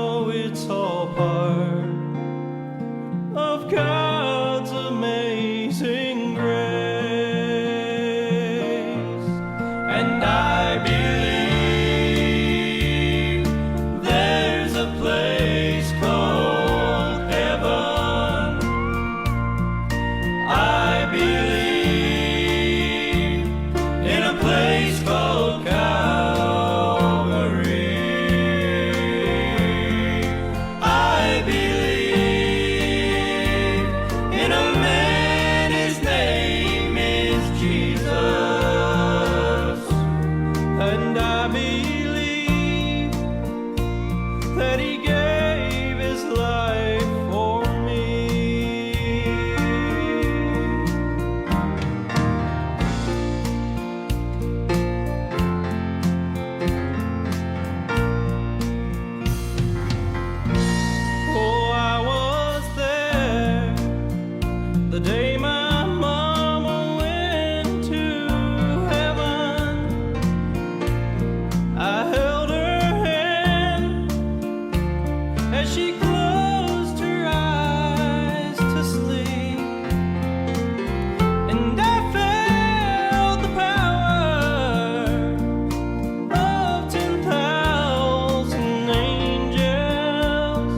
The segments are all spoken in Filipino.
know it's all part of God's amazing grace. And I believe there's a place called heaven. I believe in a place called Calvary. I believe in a man, his name is Jesus. And I believe that he gave his life for me. Oh, I was there the day my mama went to heaven. I held her hand as she closed her eyes to sleep, and I felt the power of 10,000 angels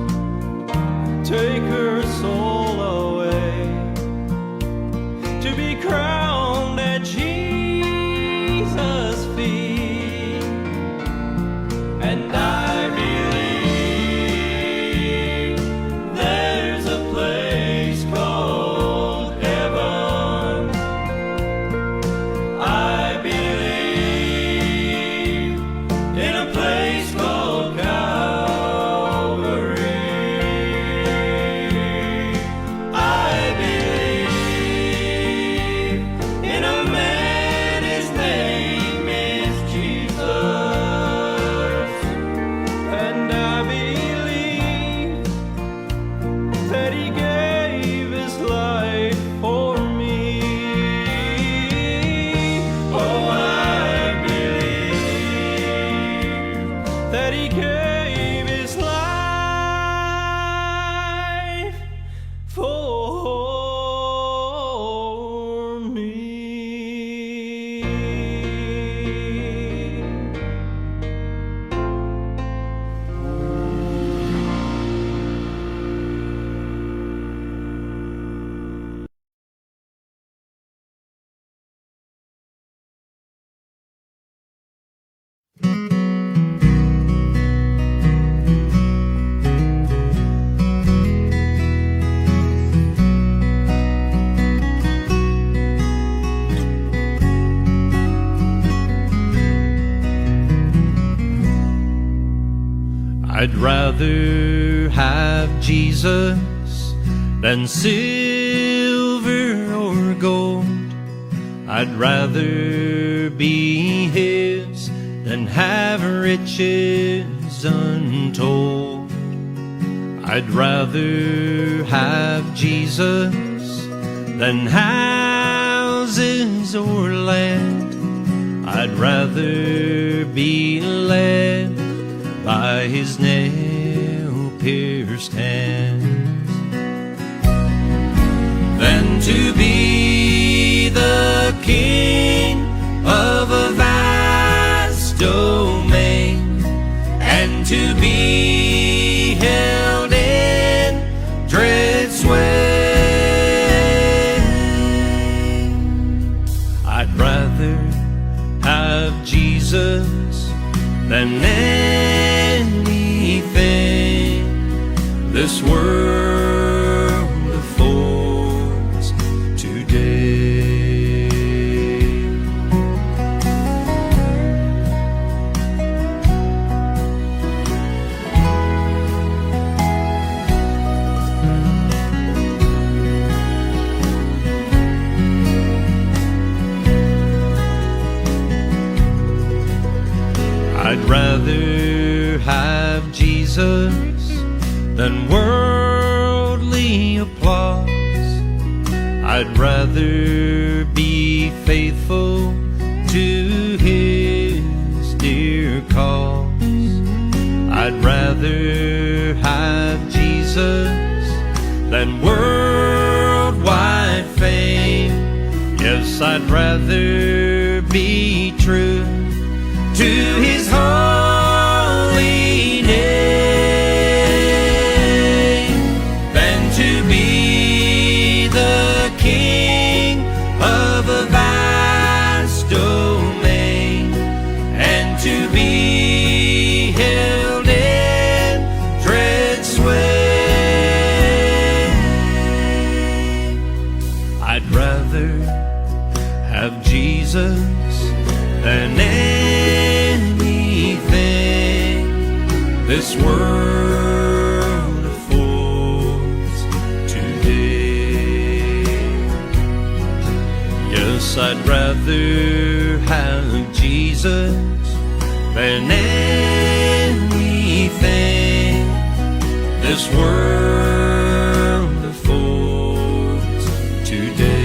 take her soul away to be crowned at Jesus' feet. And I believe there's a place called heaven. I believe in a place called Calvary. I believe in a man, his name is Jesus. And I believe that he gave his life for me. Oh, I believe that he gave his life for me. I'd rather have Jesus than silver or gold. I'd rather be his than have riches untold. I'd rather have Jesus than houses or land. I'd rather be led by his nail-pierced hands than to be the king of a vast domain and to be held in dread sway. I'd rather have Jesus than anything this world affords today. I'd rather have Jesus than worldly applause. I'd rather be faithful to his dear cause. I'd rather than worldwide fame. Yes, I'd rather be true to His holy name than to be the king of a vast domain and to be held in dread sway. I'd rather have Jesus than anything this world affords today. Yes, I'd rather have Jesus than anything this world affords today.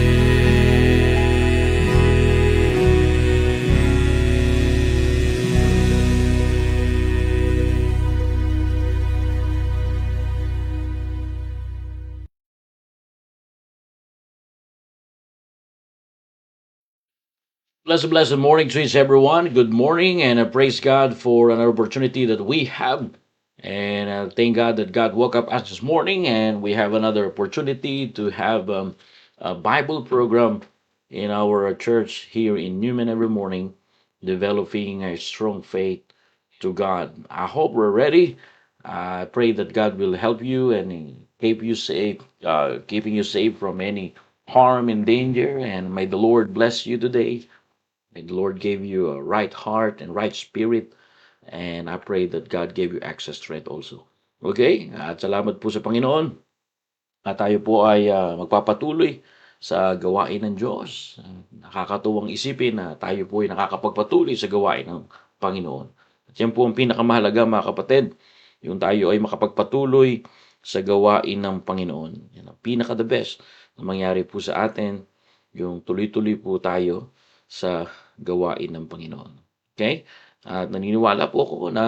Blessed morning to each everyone. Good morning, and praise God for another opportunity that we have. And thank God that God woke up us this morning, and we have another opportunity to have a Bible program in our church here in Newman every morning, developing a strong faith to God. I hope we're ready. I pray that God will help you and keep you safe, keeping you safe from any harm and danger. And may the Lord bless you today. May the Lord give you a right heart and right spirit. And I pray that God gave you access strength also. Okay? At salamat po sa Panginoon. At tayo po ay magpapatuloy sa gawain ng Diyos. Nakakatuwang isipin na tayo po ay nakakapagpatuloy sa gawain ng Panginoon. At yan po ang pinakamahalaga mga kapatid. Yung tayo ay makapagpatuloy sa gawain ng Panginoon. Yan ang pinaka-the best na mangyari po sa atin. Yung tuloy-tuloy po tayo sa gawain ng Panginoon. Okay? At naniniwala po ako na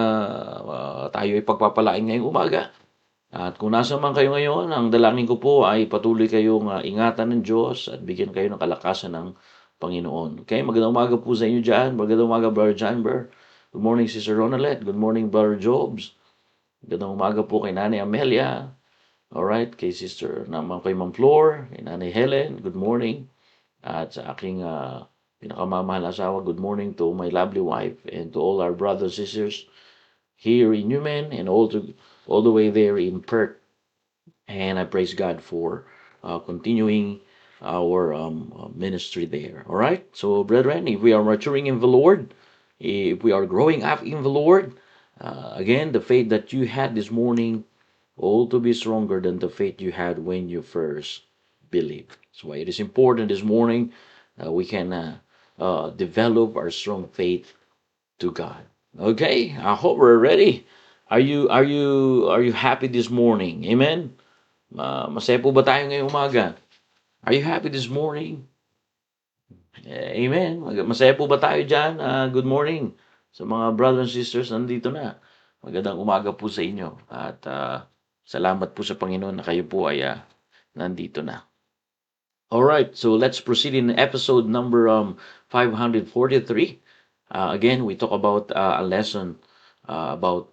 tayo ay pagpapalain ngayong umaga. At kung nasa man kayo ngayon, ang dalangin ko po ay patuloy kayong ingatan ng Diyos at bigyan kayo ng kalakasan ng Panginoon. Okay? Magandang umaga po sa inyo dyan. Magandang umaga, Brother Janber. Good morning, Sister Ronalet. Good morning, Brother Jobs. Magandang umaga po kay Nanay Amelia. Alright, kay Sister naman kay Ma'am Flor, kay Nanay Helen. Good morning. At sa aking pinakamamahal na asawa, good morning to my lovely wife and to all our brothers and sisters here in Newman and all the way there in Perth. And I praise God for continuing our ministry there. All right. So, brethren, if we are maturing in the Lord, if we are growing up in the Lord, again, the faith that you had this morning, all to be stronger than the faith you had when you first believed. That's why it is important this morning we can develop our strong faith to God. Okay, I hope we're ready. Are you happy this morning? Amen. Masaya po ba tayo ngayong umaga? Are you happy this morning? Amen. Masaya po ba tayo dyan? Good morning sa mga brothers and sisters nandito na. Magandang umaga po sa inyo. At salamat po sa Panginoon na kayo po ay nandito na. Alright, so let's proceed in episode number 543. Again, we talk about a lesson about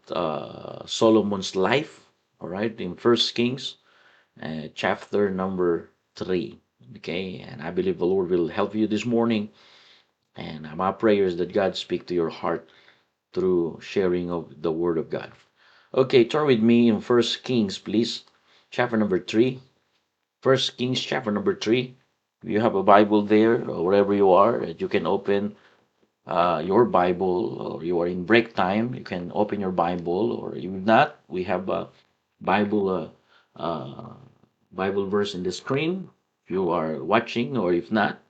Solomon's life. Alright, in First Kings, chapter number 3. Okay, and I believe the Lord will help you this morning. And my prayer is that God speak to your heart through sharing of the Word of God. Okay, turn with me in First Kings, please. Chapter number 3. First Kings, chapter number 3. If you have a Bible there, or wherever you are, you can open your Bible, or you are in break time, you can open your Bible, or if not, we have a Bible Bible verse in the screen. If you are watching, or if not,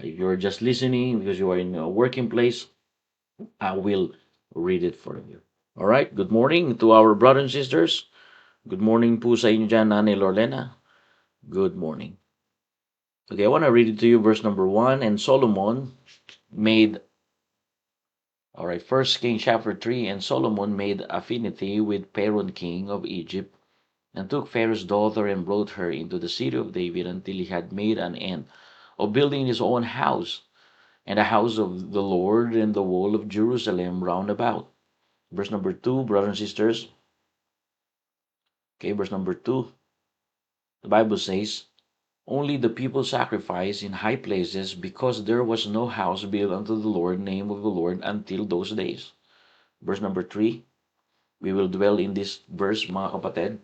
if you're just listening because you are in a working place, I will read it for you. All right. Good morning to our brothers and sisters. Good morning po sa inyo dyan, Nanay Lorlena. Good morning. Okay, I want to read it to you, verse number 1. And Solomon made, all right, First King chapter 3, and Solomon made affinity with Pharaoh king of Egypt and took Pharaoh's daughter and brought her into the city of David until he had made an end of building his own house and the house of the Lord and the wall of Jerusalem round about. Verse number 2, brothers and sisters. Okay, verse number 2. The Bible says, only the people sacrificed in high places because there was no house built unto the Lord, name of the Lord, until those days. Verse number 3. We will dwell in this verse, mga kapatid.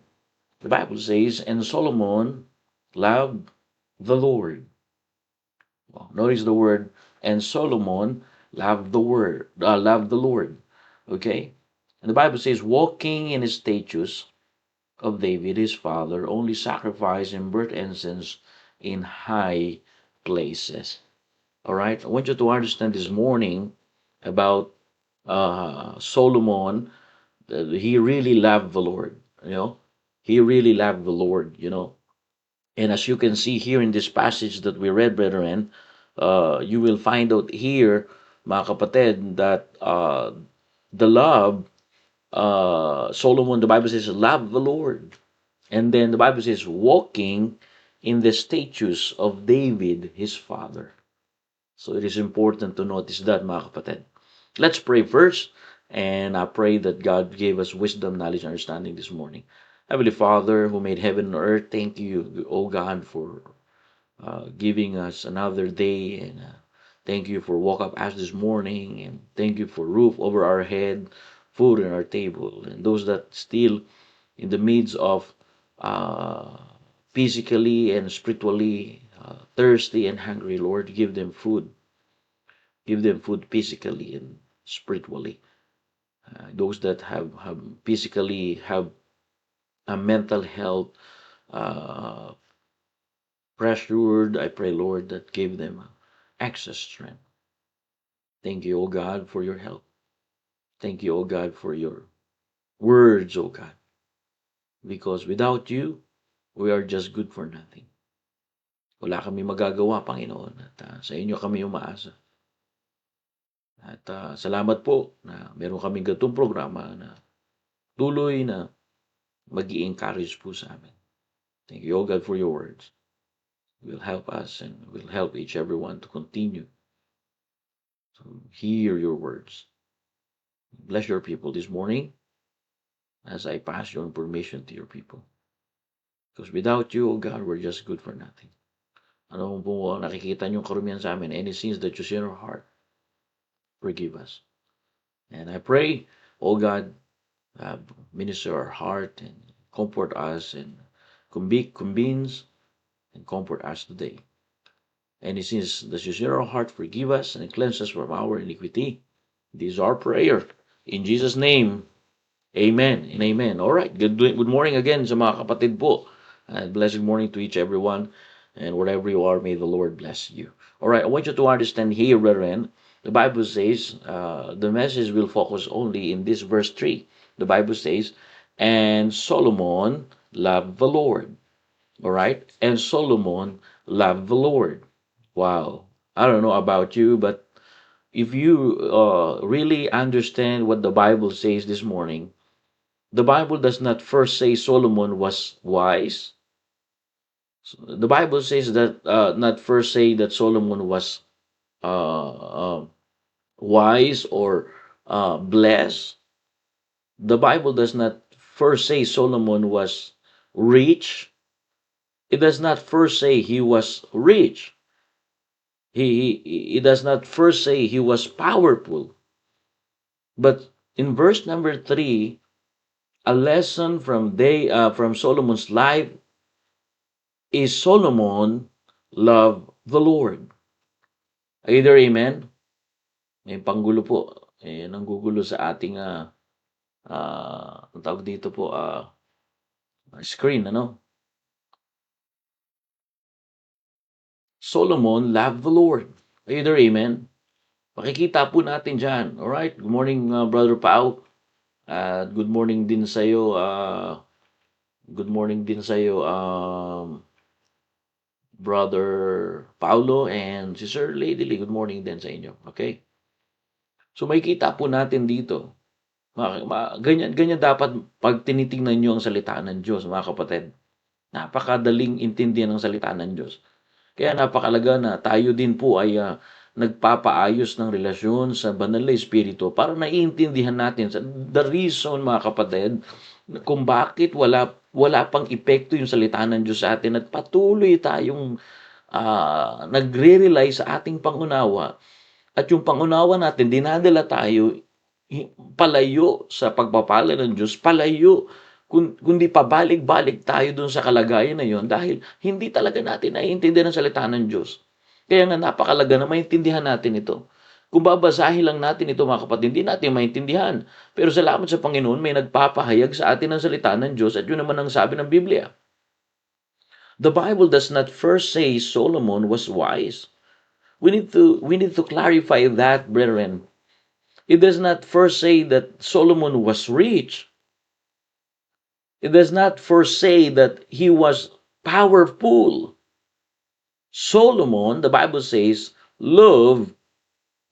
The Bible says, and Solomon loved the Lord. Well, notice the word, and Solomon loved the Lord. Okay? And the Bible says, walking in his statutes of David his father, only sacrifice and burnt incense in high places. All right? I want you to understand this morning about Solomon. He really loved the Lord. You know, he really loved the Lord. And as you can see here in this passage that we read, brethren, you will find out here, mga kapatid, that the love, Solomon, the Bible says, love the Lord. And then the Bible says, walking in the statutes of David, his father. So it is important to notice that, mga kapatid. Let's pray first, and I pray that God gave us wisdom, knowledge, and understanding this morning. Heavenly Father, who made heaven and earth, thank you, O God, for giving us another day, and thank you for woke up us this morning, and thank you for roof over our head, food on our table, and those that still in the midst of uh, physically and spiritually thirsty and hungry, Lord, give them food physically and spiritually. Those that have physically have a mental health uh, pressured, I pray, Lord, that give them access strength. Thank you, O God, for your help. Thank you, O God, for your words, O God. Because without you, we are just good for nothing. Wala kami magagawa, Panginoon. At sa inyo kami umaasa. At salamat po na meron kaming gatong programa na tuloy na mag-i-encourage po sa amin. Thank you, O God, for your words. Will help us and will help each everyone to continue to hear your words. Bless your people this morning as I pass your information to your people. Because without you, O God, we're just good for nothing. Ano po nakikita niyong karumihan sa amin, any sins that you see in our heart, forgive us. And I pray, O God, minister our heart and comfort us and convince and comfort us today. Any sins that you see in our heart, forgive us and cleanse us from our iniquity. This is our prayer. In Jesus' name, amen and amen. All right. Good morning again sa mga kapatid po. And blessed morning to each everyone. And wherever you are, may the Lord bless you. All right. I want you to understand here, brethren, the Bible says the message will focus only in this verse 3. The Bible says, and Solomon loved the Lord. All right. And Solomon loved the Lord. Wow. I don't know about you, but if you really understand what the Bible says this morning, the Bible does not first say Solomon was wise. The Bible says that not first say that Solomon was uh, wise or blessed. The Bible does not first say Solomon was rich. It does not first say he was rich. He does not first say he was powerful. But in verse number 3, a lesson from Solomon's life is Solomon loved the Lord. Either amen? May panggulo po. Nanggugulo sa ating ang tawag dito po screen, ano? Solomon loved the Lord. Either amen? Makikita po natin dyan. Alright? Good morning, Brother Pao. Good morning din sa iyo. Good morning din sa iyo, Brother Paulo and Sister Lady Lee. Good morning din sa inyo. Okay? So makikita po natin dito Ganyan dapat pag tinitingnan niyo ang salita ng Diyos, mga kapatid. Napakadaling intindihan ng salita ng Diyos. Kaya napakalaga na tayo din po ay nagpapaayos ng relasyon sa banal na espiritu para naiintindihan natin the reason, mga kapatid, kung bakit wala pang epekto yung salita ng Diyos sa atin at patuloy tayong nagre-rely sa ating pangunawa at yung pangunawa natin dinadala tayo palayo sa pagpapala ng Diyos, palayo kundi pabalik-balik tayo dun sa kalagayan na yon dahil hindi talaga natin naiintindihan ang salita ng Diyos. Kaya nga napakalaga na maintindihan natin ito. Kung babasahin lang natin ito, mga kapatid, hindi natin maintindihan. Pero salamat sa Panginoon, may nagpapahayag sa atin ng salita ng Diyos at yun naman ang sabi ng Biblia. The Bible does not first say Solomon was wise. We need to clarify that, brethren. It does not first say that Solomon was rich. It does not first say that he was powerful. Solomon, the Bible says, loved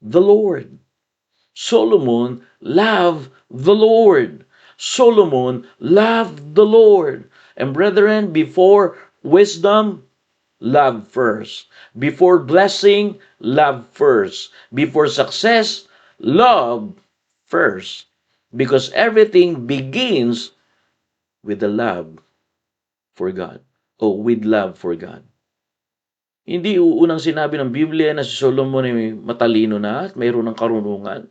the Lord. Solomon loved the Lord. Solomon loved the Lord. And brethren, before wisdom, love first. Before blessing, love first. Before success, love first. Because everything begins with the love for God. O with love for God. Hindi unang sinabi ng Biblia na si Solomon ay matalino na at mayroon ng karunungan.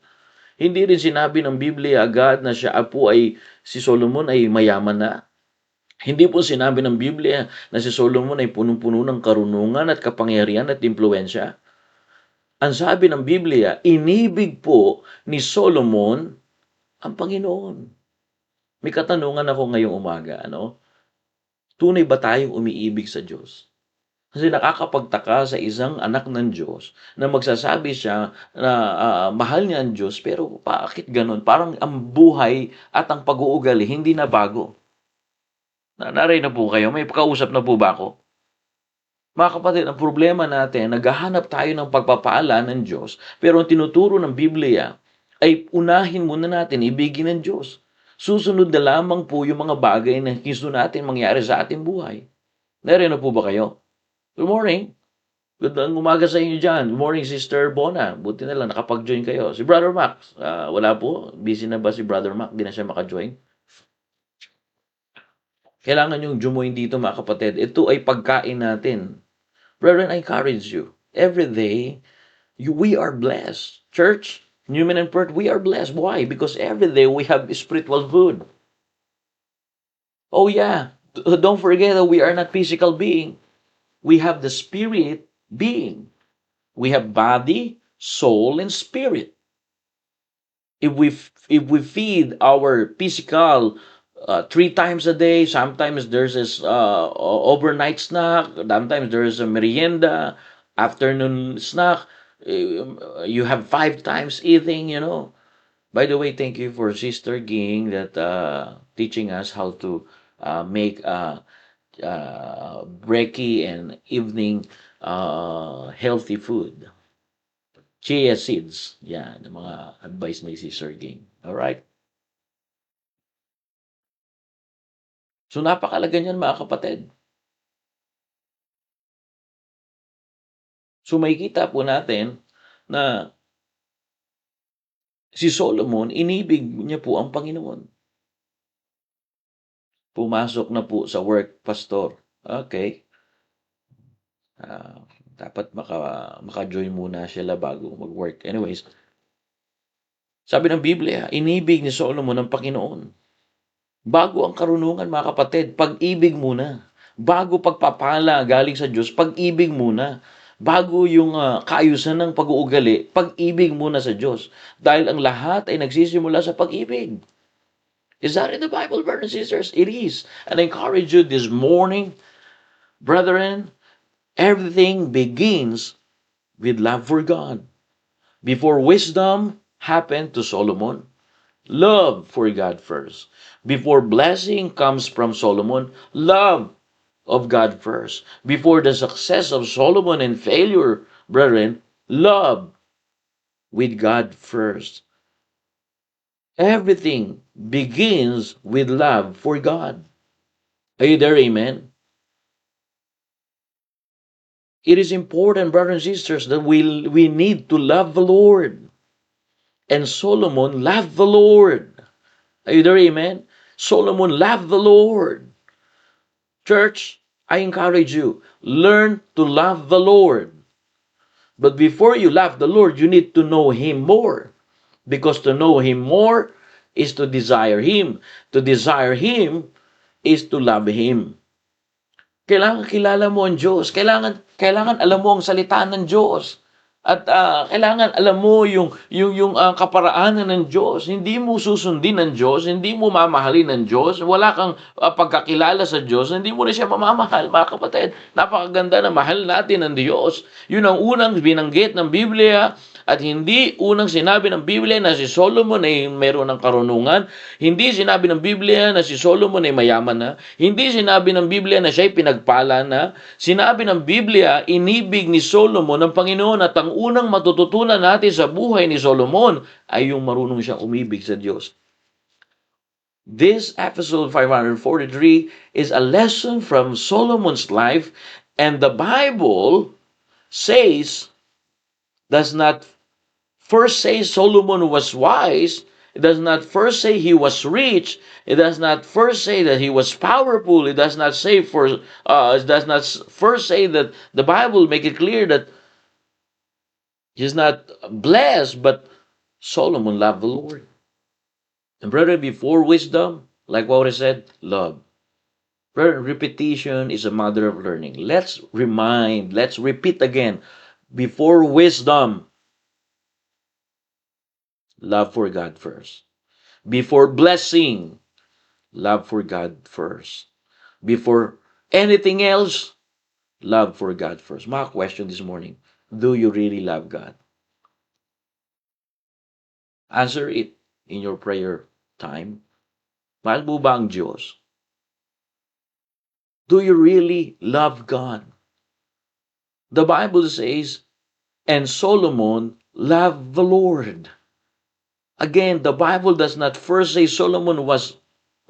Hindi rin sinabi ng Biblia agad na si Solomon ay mayaman na. Hindi po sinabi ng Biblia na si Solomon ay punong-puno ng karunungan at kapangyarihan at impluensya. Ang sabi ng Biblia, inibig po ni Solomon ang Panginoon. May katanungan ako ngayong umaga, Tunay ba tayong umiibig sa Diyos? Kasi nakakapagtaka sa isang anak ng Diyos na magsasabi siya na mahal niya ang Diyos, pero bakit ganun? Parang ang buhay at ang pag-uugali hindi na bago. Naray na po kayo? May kausap na po ba ako? Mga kapatid, ang problema natin, naghahanap tayo ng pagpapala ng Diyos, pero ang tinuturo ng Biblia ay unahin muna natin ibigin ng Diyos. Susunod na lamang po yung mga bagay na gusto natin mangyari sa ating buhay. Narino po ba kayo? Good morning. Good umaga sa inyo dyan. Good morning, Sister Bona. Buti na lang, nakapag-join kayo. Si Brother Max, wala po. Busy na ba si Brother Max? Di na siya maka-join. Kailangan yung jumoin dito, mga kapatid. Ito ay pagkain natin. Brethren, I encourage you. Every day, we are blessed. Church, Newman and Perth, we are blessed. Why? Because every day we have spiritual food. Oh yeah, don't forget that we are not physical being. We have the spirit being. We have body, soul, and spirit. If we feed our physical 3 times a day, sometimes there's this overnight snack, sometimes there's a merienda, afternoon snack, you have 5 times eating, By the way, thank you for Sister Ging that teaching us how to make brekkie and evening healthy food. Chia seeds. Yan, ang mga advice ni Sister Ging. Alright? So napakalaga niyan, mga kapatid. So makikita po natin na si Solomon, inibig niya po ang Panginoon. Pumasok na po sa work, pastor. Okay. Dapat maka-join muna sila bago mag-work. Anyways, sabi ng Biblia, inibig ni Solomon ang Panginoon. Bago ang karunungan, mga kapatid, pag-ibig muna. Bago pagpapala galing sa Diyos, pag-ibig muna. Bago yung kaayusan ng pag-uugali, pag-ibig muna sa Diyos. Dahil ang lahat ay nagsisimula sa pag-ibig. Is that in the Bible, brothers and sisters? It is. And I encourage you this morning, brethren, everything begins with love for God. Before wisdom happened to Solomon, love for God first. Before blessing comes from Solomon, love of God first. Before the success of Solomon and failure, brethren, love with God first. Everything begins with love for God. Are you there? Amen. It is important, brothers and sisters, that we need to love the Lord. And Solomon loved the Lord. Are you there? Amen. Solomon loved the Lord. Church, I encourage you, learn to love the Lord. But before you love the Lord, you need to know Him more. Because to know Him more is to desire Him. To desire Him is to love Him. Kailangan kilala mo ang Diyos. Kailangan alam mo ang salita ng Diyos. At kailangan alam mo yung kaparaanan ng Diyos. Hindi mo susundin ng Diyos, hindi mo mamahalin ng Diyos, wala kang pagkakilala sa Diyos, hindi mo na siya mamamahal. Mga kapatid, napakaganda na mahal natin ng Diyos. Yun ang unang binanggit ng Biblia. At hindi unang sinabi ng Biblia na si Solomon ay meron ng karunungan. Hindi sinabi ng Biblia na si Solomon ay mayaman na. Hindi sinabi ng Biblia na siya ay pinagpala na. Sinabi ng Biblia, inibig ni Solomon ng Panginoon, at ang unang matututunan natin sa buhay ni Solomon ay yung marunong siyang umibig sa Diyos. This episode 543 is a lesson from Solomon's life, and the Bible does not first say Solomon was wise. It does not first say he was rich. It does not first say that he was powerful. It does not first say that the Bible make it clear that he's not blessed, but Solomon loved the Lord. And brother, before wisdom, like what I said, love. Brother, repetition is a mother of learning. Let's repeat again. Before wisdom, love for God first. Before blessing, love for God first. Before anything else, love for God first. My question this morning, do you really love God? Answer it in your prayer time. Mahal mo ba ang Diyos? Do you really love God? The Bible says, and Solomon loved the Lord. Again, the Bible does not first say Solomon was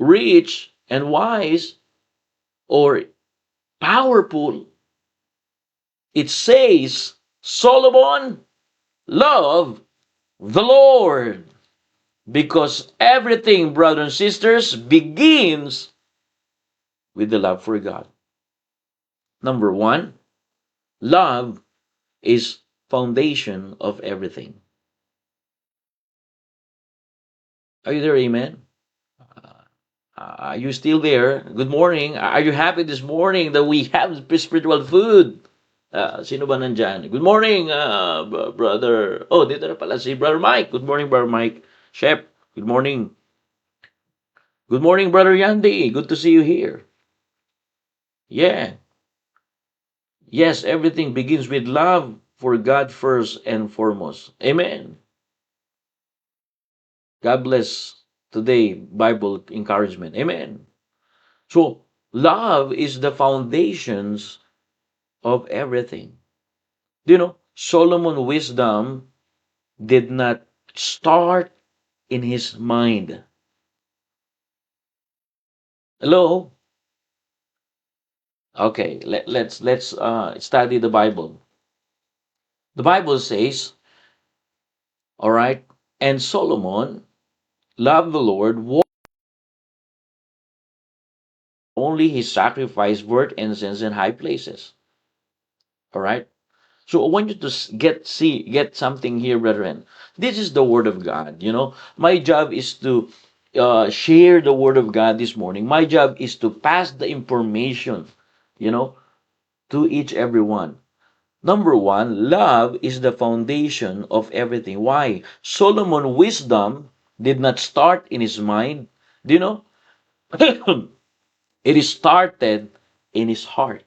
rich and wise or powerful. It says Solomon loved the Lord. Because everything, brothers and sisters, begins with the love for God. Number one, love is foundation of everything. Are you there? Amen. Are you still there? Good morning. Are you happy this morning that we have spiritual food? Sino ba nandyan? Good morning, brother. Oh, dito na pala si Brother Mike. Good morning, Brother Mike. Chef, good morning. Good morning, Brother Yandy. Good to see you here. Yeah. Yes, everything begins with love for God first and foremost. Amen. God bless today Bible encouragement. Amen. So, love is the foundations of everything. Do you know, Solomon's wisdom did not start in his mind. Hello? Okay, let's study the Bible. The Bible says, all right, and Solomon loved the Lord, only his sacrifice, burnt incense in high places. All right. So I want you to get something here, brethren. This is the word of God. You know, my job is to share the word of God this morning. My job is to pass the information, you know, to each everyone. Number one, love is the foundation of everything. Why? Solomon's wisdom did not start in his mind. Do you know? It started in his heart.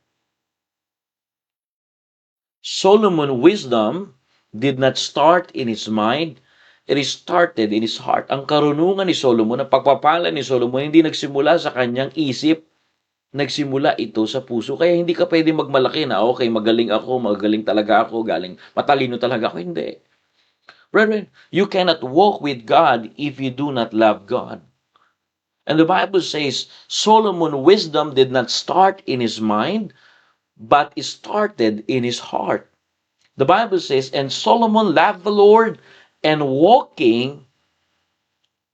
Solomon's wisdom did not start in his mind, it started in his heart. Ang karunungan ni Solomon, ang pagpapala ni Solomon, hindi nagsimula sa kanyang isip, nagsimula ito sa puso. Kaya hindi ka pwede magmalaki na, okay, magaling talaga ako, matalino talaga ako. Hindi. Brethren, you cannot walk with God if you do not love God. And the Bible says Solomon's wisdom did not start in his mind, but it started in his heart. The Bible says, and Solomon loved the Lord and walking,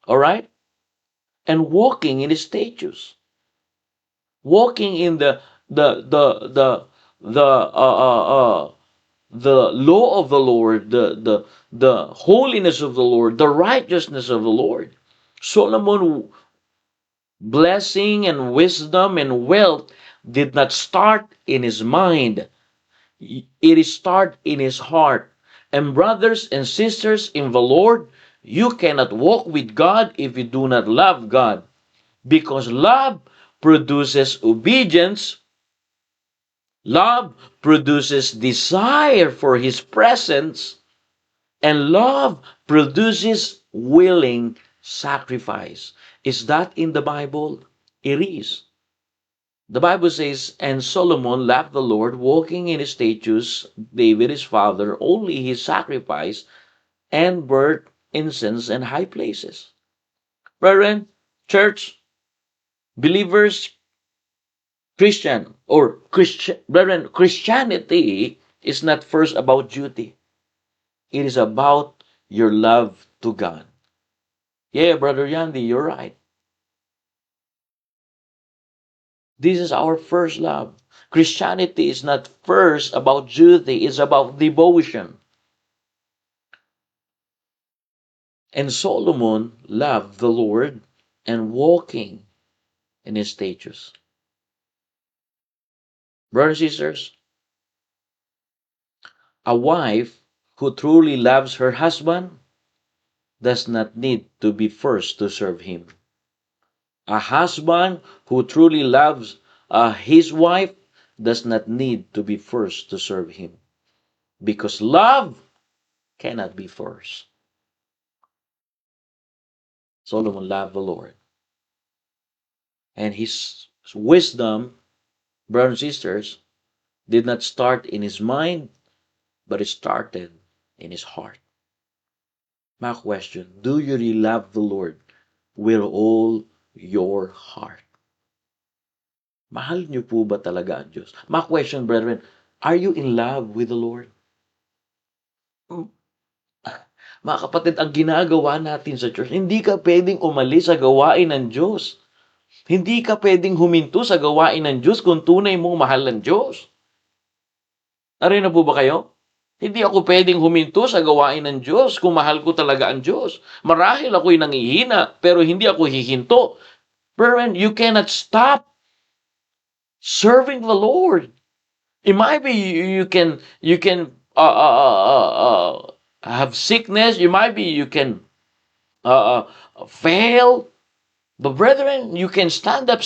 all right, and walking in his statutes, walking in the law of the Lord, the holiness of the Lord, the righteousness of the Lord. Solomon blessing and wisdom and wealth did not start in his mind. It is start in his heart. And brothers and sisters in the Lord, you cannot walk with God if you do not love God. Because love produces obedience. Love produces desire for his presence. And love produces willing sacrifice. Is that in the Bible? It is. The Bible says, and Solomon loved the Lord, walking in his statutes, David his father, only he sacrificed and burnt incense in high places. Brethren, church, believers, Christian, or Christian, brethren, Christianity is not first about duty. It is about your love to God. Yeah, Brother Yandy, you're right. This is our first love. Christianity is not first about duty, it's about devotion. And Solomon loved the Lord and walking in his statutes. Brothers and sisters, a wife who truly loves her husband does not need to be first to serve him. A husband who truly loves his wife does not need to be first to serve him. Because love cannot be first. Solomon loved the Lord. And his wisdom, brothers and sisters, did not start in his mind, but it started in his heart. My question, do you really love the Lord with all your heart? Mahal niyo po ba talaga ang Diyos? My question, brethren, are you in love with the Lord? Mga kapatid, ang ginagawa natin sa church, hindi ka pwedeng umalis sa gawain ng Diyos. Hindi ka pwedeng huminto sa gawain ng Diyos kung tunay mong mahal ng Diyos. Narinig na po ba kayo? Hindi ako pwedeng huminto sa gawain ng Diyos kung mahal ko talaga ang Diyos. Marahil ako'y nangihina, pero hindi ako hihinto. Brethren, you cannot stop serving the Lord. It might be you can have sickness. You might be you can uh, fail. But brethren, you can stand up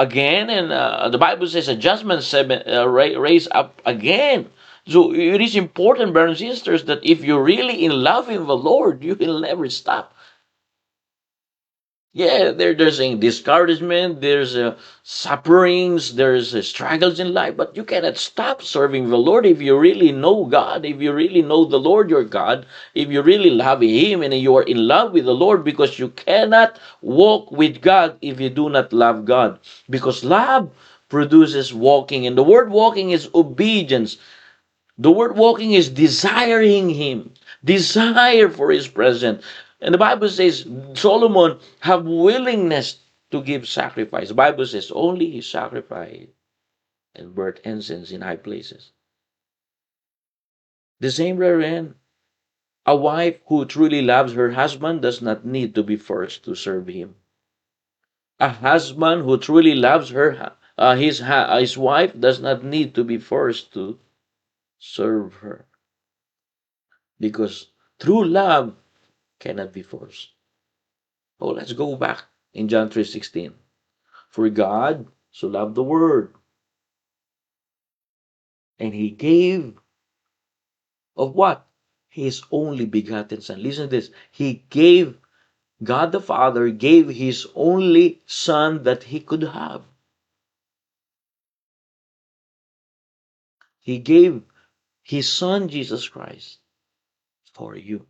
again, and the Bible says adjustment seven raise up again. So it is important, brothers and sisters, that if you're really in love with the Lord, you will never stop. Yeah, there's a discouragement, there's sufferings, there's struggles in life, but you cannot stop serving the Lord if you really know God, if you really know the Lord your God, if you really love Him and you are in love with the Lord, because you cannot walk with God if you do not love God. Because love produces walking, and the word walking is obedience. The word walking is desiring Him, desire for His presence. And the Bible says Solomon have willingness to give sacrifice. The Bible says only he sacrificed and burnt incense in high places. The same wherein a wife who truly loves her husband does not need to be first to serve him. A husband who truly loves his wife does not need to be first to serve her, because true love cannot be forced. Oh, let's go back in John 3:16. For God so loved the world, and He gave of what? His only begotten Son. Listen to this. He gave, God the Father gave His only Son that He could have. He gave His Son, Jesus Christ, for you.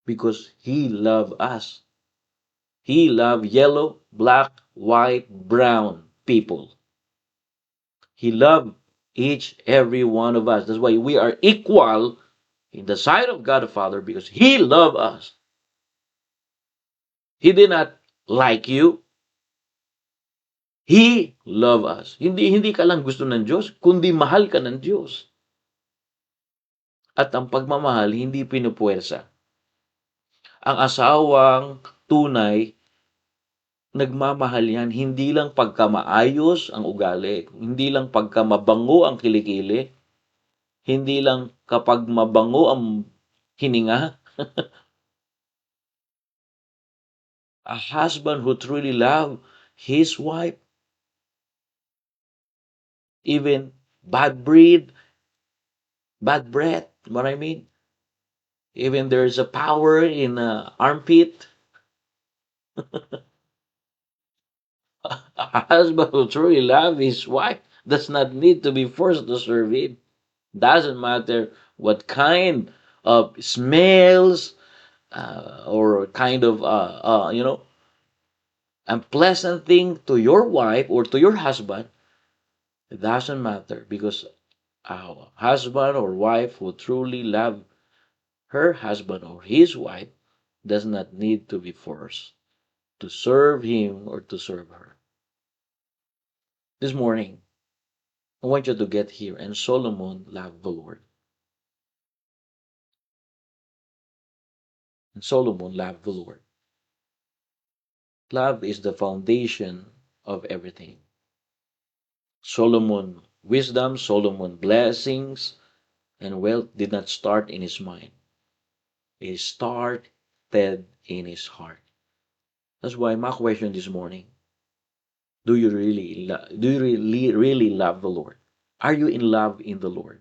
Because He loved us. He loved yellow, black, white, brown people. He loved each, every one of us. That's why we are equal in the sight of God the Father because He loved us. He did not like you. He loved us. Hindi ka lang gusto ng Diyos, kundi mahal ka ng Diyos. At ang pagmamahal, hindi pinupuwersa. Ang asawang tunay, nagmamahal yan, hindi lang pagka maayos ang ugali, hindi lang pagka mabango ang kilikili, hindi lang kapag mabango ang hininga. A husband who truly loves his wife, even bad breath, what I mean? Even there's a power in armpit. A husband who truly loves his wife does not need to be forced to serve him. Doesn't matter what kind of smells or kind of unpleasant thing to your wife or to your husband. It doesn't matter because a husband or wife who truly love her husband or his wife does not need to be forced to serve him or to serve her. This morning, I want you to get here. And Solomon loved the Lord. And Solomon loved the Lord. Love is the foundation of everything. Solomon wisdom, Solomon blessings, and wealth did not start in his mind. It started in his heart. That's why my question this morning: do you really love the Lord? Are you in love in the Lord?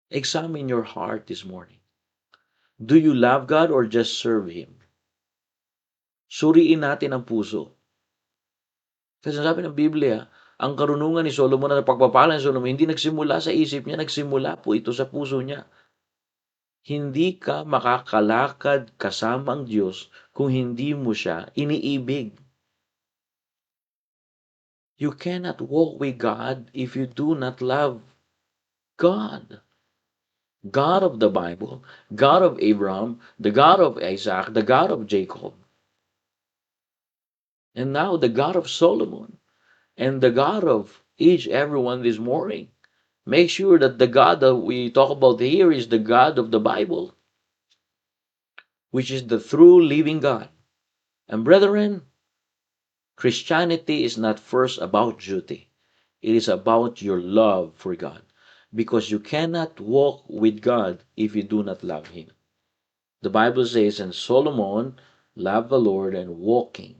Examine your heart this morning. Do you love God or just serve Him? Suriin natin ang puso. Kasi sabi ng Biblia, ang karunungan ni Solomon at pagpapala ni Solomon, hindi nagsimula sa isip niya, nagsimula po ito sa puso niya. Hindi ka makakalakad kasama ang Diyos kung hindi mo siya iniibig. You cannot walk with God if you do not love God. God of the Bible, God of Abraham, the God of Isaac, the God of Jacob. And now the God of Solomon and the God of each everyone this morning. Make sure that the God that we talk about here is the God of the Bible, which is the true living God. And brethren, Christianity is not first about duty. It is about your love for God. Because you cannot walk with God if you do not love Him. The Bible says, and Solomon loved the Lord and walking.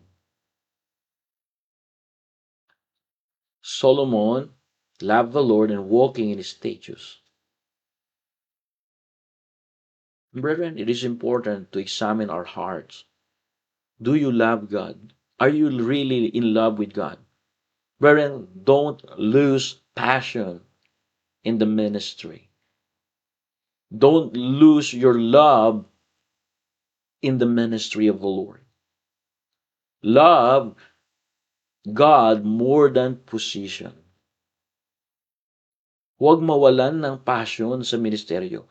Solomon loved the Lord and walking in His statutes. Brethren, it is important to examine our hearts. Do you love God? Are you really in love with God? Brethren, don't lose passion in the ministry. Don't lose your love in the ministry of the Lord. Love God more than position. Huwag mawalan ng passion sa ministeryo.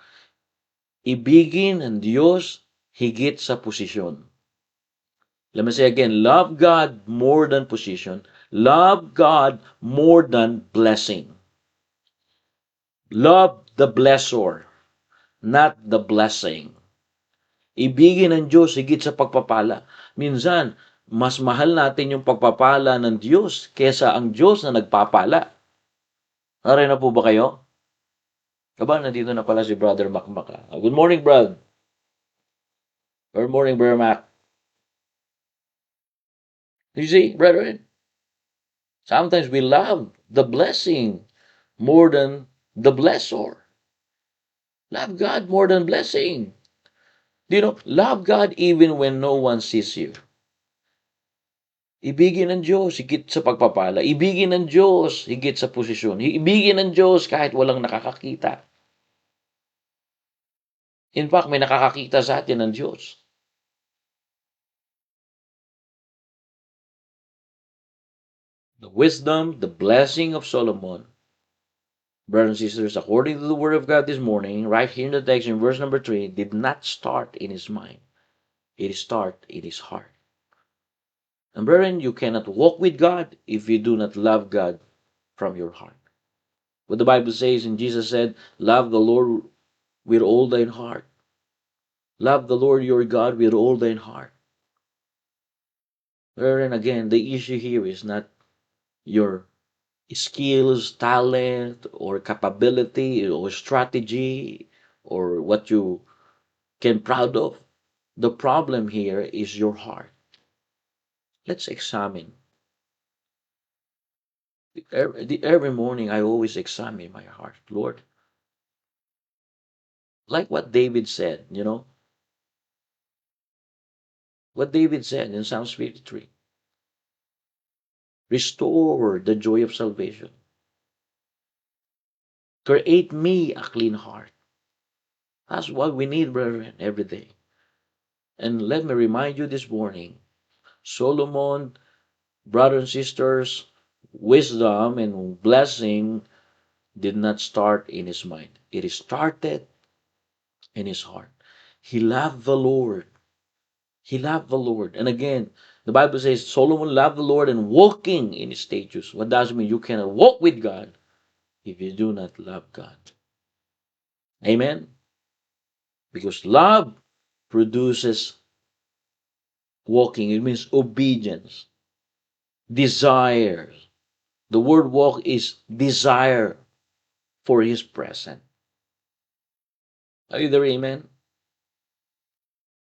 Ibigin ang Diyos higit sa posisyon. Let me say again, love God more than position. Love God more than blessing. Love the blessor, not the blessing. Ibigin ng Diyos higit sa pagpapala. Minsan, mas mahal natin yung pagpapala ng Diyos kesa ang Diyos na nagpapala. Narin na po ba kayo? Aba, nandito na pala si Brother Macmac. Good morning, Brad. Good morning, Brother Mac. You see, brethren, sometimes we love the blessing more than the blessor. Love God more than blessing. Do you know, love God even when no one sees you. Ibigin ng Diyos higit sa pagpapala. Ibigin ng Diyos higit sa posisyon. Ibigin ng Diyos kahit walang nakakakita. In fact, may nakakakita sa atin ng Diyos. The wisdom, the blessing of Solomon, brothers and sisters, according to the Word of God this morning, right here in the text in verse number 3, did not start in his mind. It started in his heart. And brethren, you cannot walk with God if you do not love God from your heart. What the Bible says, and Jesus said, love the Lord with all thine heart. Love the Lord your God with all thine heart. Brethren, again, the issue here is not your skills, talent, or capability, or strategy, or what you can proud of. The problem here is your heart. Let's examine. Every morning I always examine my heart. Lord, like what David said, what David said in Psalms 53. Restore the joy of salvation. Create me a clean heart. That's what we need, brethren, every day. And let me remind you this morning, Solomon, brothers and sisters, wisdom and blessing did not start in his mind. It started in his heart. He loved the Lord. He loved the Lord. And again, the Bible says Solomon loved the Lord and walking in his statutes. What does it mean? You cannot walk with God if you do not love God. Amen? Because love produces walking. It means obedience, desire. The word walk is desire for his presence. Are you there? Amen?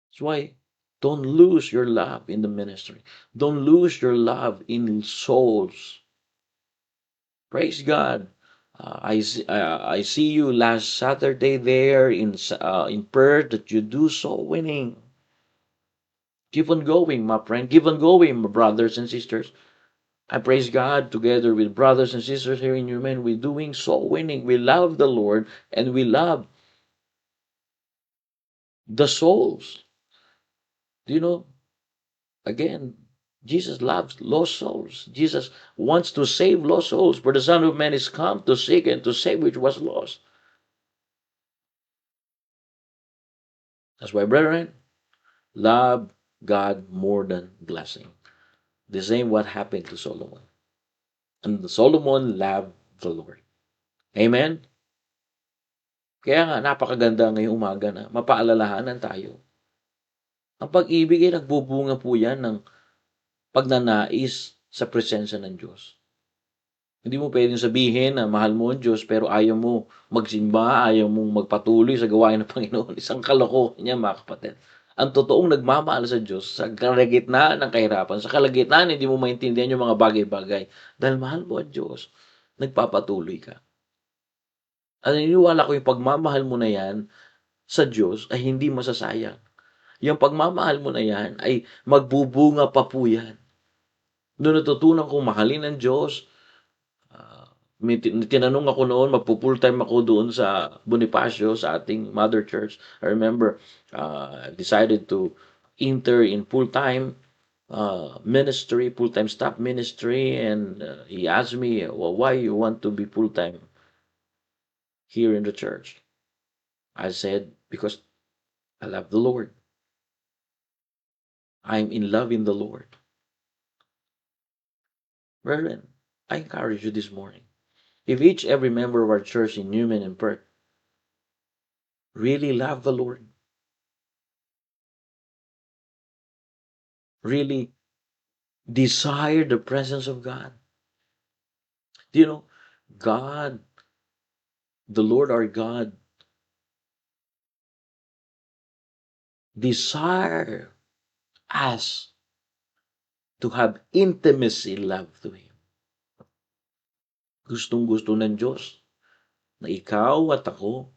That's why don't lose your love in the ministry. Don't lose your love in souls. Praise God. I see you last Saturday there in Perth that you do soul winning. Keep on going, my friend. Keep on going, my brothers and sisters. I praise God together with brothers and sisters here in Human. We're doing soul winning. We love the Lord and we love the souls. Do you know? Again, Jesus loves lost souls. Jesus wants to save lost souls. For the Son of Man is come to seek and to save which was lost. That's why, brethren, love God more than blessing. The same what happened to Solomon. And Solomon loved the Lord. Amen? Kaya nga, napakaganda ngayong umaga na mapaalalahanan tayo. Ang pag-ibig ay nagbubunga po yan ng pagnanais sa presensya ng Diyos. Hindi mo pwedeng sabihin na mahal mo ang Diyos pero ayaw mo magsimba, ayaw mong magpatuloy sa gawain ng Panginoon. Isang kalokohan niya, mga kapatid. Ang totoong nagmamahal sa Diyos sa kalagitnaan ng kahirapan, sa kalagitnaan hindi mo maintindihan yung mga bagay-bagay. Dahil mahal mo ang Diyos, nagpapatuloy ka. At naniniwala ko yung pagmamahal mo na yan sa Diyos ay hindi masasayang. Yung pagmamahal mo na yan ay magbubunga pa po yan. Doon natutunan kong mahalin ng Diyos. May tinanong ako noon, magpo-full time ako doon sa Bonifacio, sa ating mother church. I remember, I decided to enter in full-time ministry, full-time staff ministry, and he asked me, well, why you want to be full-time here in the church? I said, because I love the Lord. I'm in love in the Lord. Brethren, I encourage you this morning. If every member of our church in Newman and Perth really love the Lord, really desire the presence of God. Do you know, God, the Lord our God, desire us to have intimacy love to Him. Gustong-gusto ng Diyos na ikaw at ako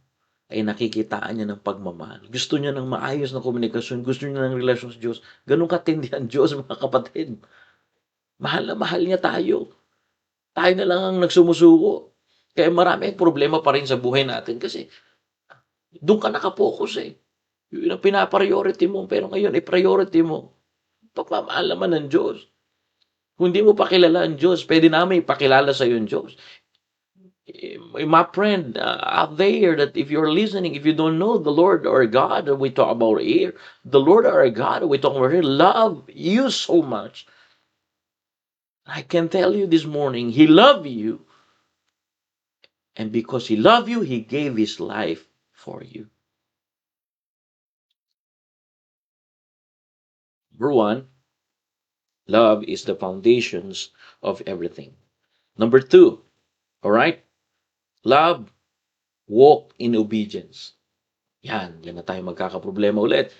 ay nakikitaan niya ng pagmamahal. Gusto niya ng maayos na komunikasyon. Gusto niya ng relasyon sa Diyos. Ganun katindi ang Diyos, mga kapatid. Mahal na mahal niya tayo. Tayo na lang ang nagsumusuko. Kaya marami ang problema pa rin sa buhay natin kasi Doon ka nakapokus eh. Yun ang pinapriority mo. Pero ngayon, priority mo, pagmamahal naman ng Diyos. Kung hindi mo pa kilala ang Diyos, pwede namin ipakilala sa iyo ang Diyos. My friend out there, that if you're listening, if you don't know the Lord or God that we talk about here, the Lord or God that we talk about here, love you so much. I can tell you this morning, He loved you. And because He loved you, He gave His life for you. Number one, love is the foundations of everything. Number two, all right, love, walk in obedience. Yan na tayo magkakaproblema ulit.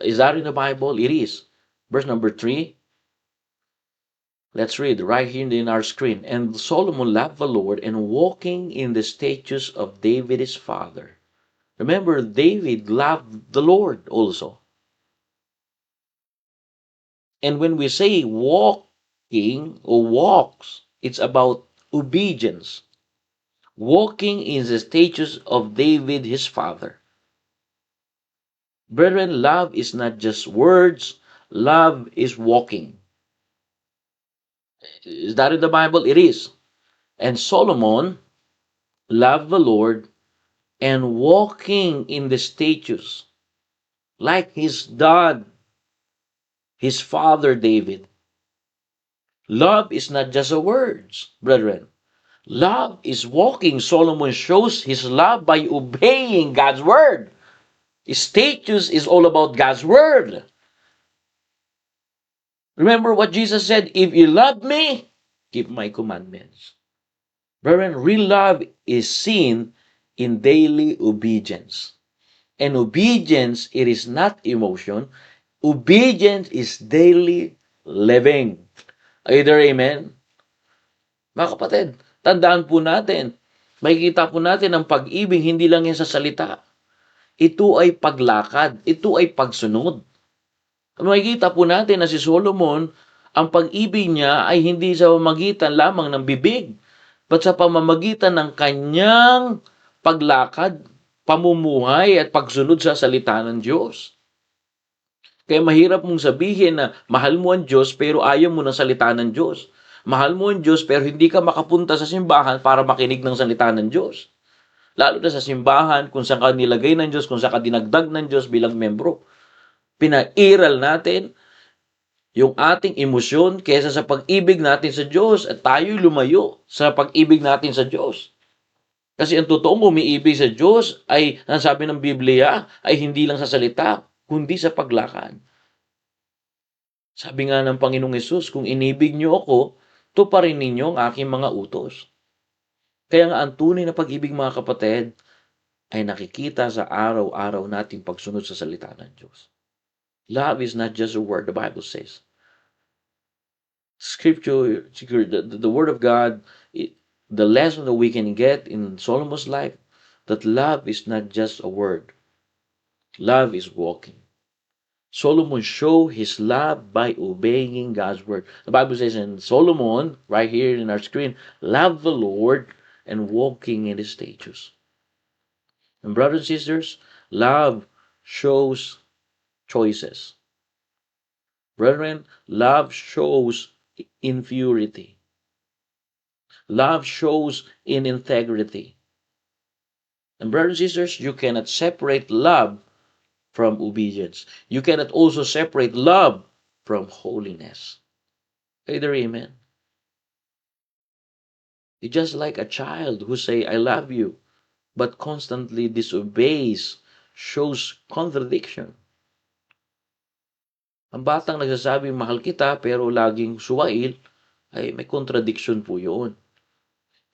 Is that in the Bible? It is. Verse number 3. Let's read right here in our screen. And Solomon loved the Lord and walking in the statutes of David his father. Remember, David loved the Lord also. And when we say walking or walks, it's about obedience. Walking in the statutes of David his father. Brethren, love is not just words, love is walking. Is that in the Bible? It is. And Solomon loved the Lord and walking in the statutes like his dad, his father David. Love is not just a words, brethren. Love is walking. Solomon shows his love by obeying God's word. His status is all about God's word. Remember what Jesus said, if you love me, keep my commandments. Brethren, real love is seen in daily obedience. And obedience, it is not emotion. Obedience is daily living. Either amen? Mga kapatid, tandaan po natin, makikita po natin ang pag-ibig hindi lang yan sa salita. Ito ay paglakad. Ito ay pagsunod. Makikita po natin na si Solomon, ang pag-ibig niya ay hindi sa pamamagitan lamang ng bibig, but sa pamamagitan ng kanyang paglakad, pamumuhay at pagsunod sa salita ng Diyos. Kaya mahirap mong sabihin na mahal mo ang Diyos pero ayaw mo ng salita ng Diyos. Mahal mo ang Diyos pero hindi ka makapunta sa simbahan para makinig ng salita ng Diyos. Lalo na sa simbahan, kung saan ka nilagay ng Diyos, kung saan ka dinagdag ng Diyos bilang membro. Pinairal natin yung ating emosyon kaysa sa pag-ibig natin sa Diyos at tayo lumayo sa pag-ibig natin sa Diyos. Kasi ang totoong umiibig sa Diyos ay, ang sabi ng Biblia, ay hindi lang sa salita, kundi sa paglakad. Sabi nga ng Panginoong Hesus, kung inibig niyo ako, tuparin ninyo ang aking mga utos. Kaya nga ang tunay na pag-ibig, mga kapatid, ay nakikita sa araw-araw nating pagsunod sa salita ng Diyos. Love is not just a word, the Bible says. Scripture, the Word of God, the lesson that we can get in Solomon's life, that love is not just a word. Love is walking. Solomon showed his love by obeying God's word. The Bible says in Solomon, right here in our screen, love the Lord and walking in his statutes. And brothers and sisters, love shows choices. Brethren, love shows in purity. Love shows in integrity. And brothers and sisters, you cannot separate love from obedience. You cannot also separate love from holiness. Either amen. It's just like a child who say, I love you, but constantly disobeys, shows contradiction. Ang batang nagsasabing mahal kita pero laging suwail, ay may contradiction po yun.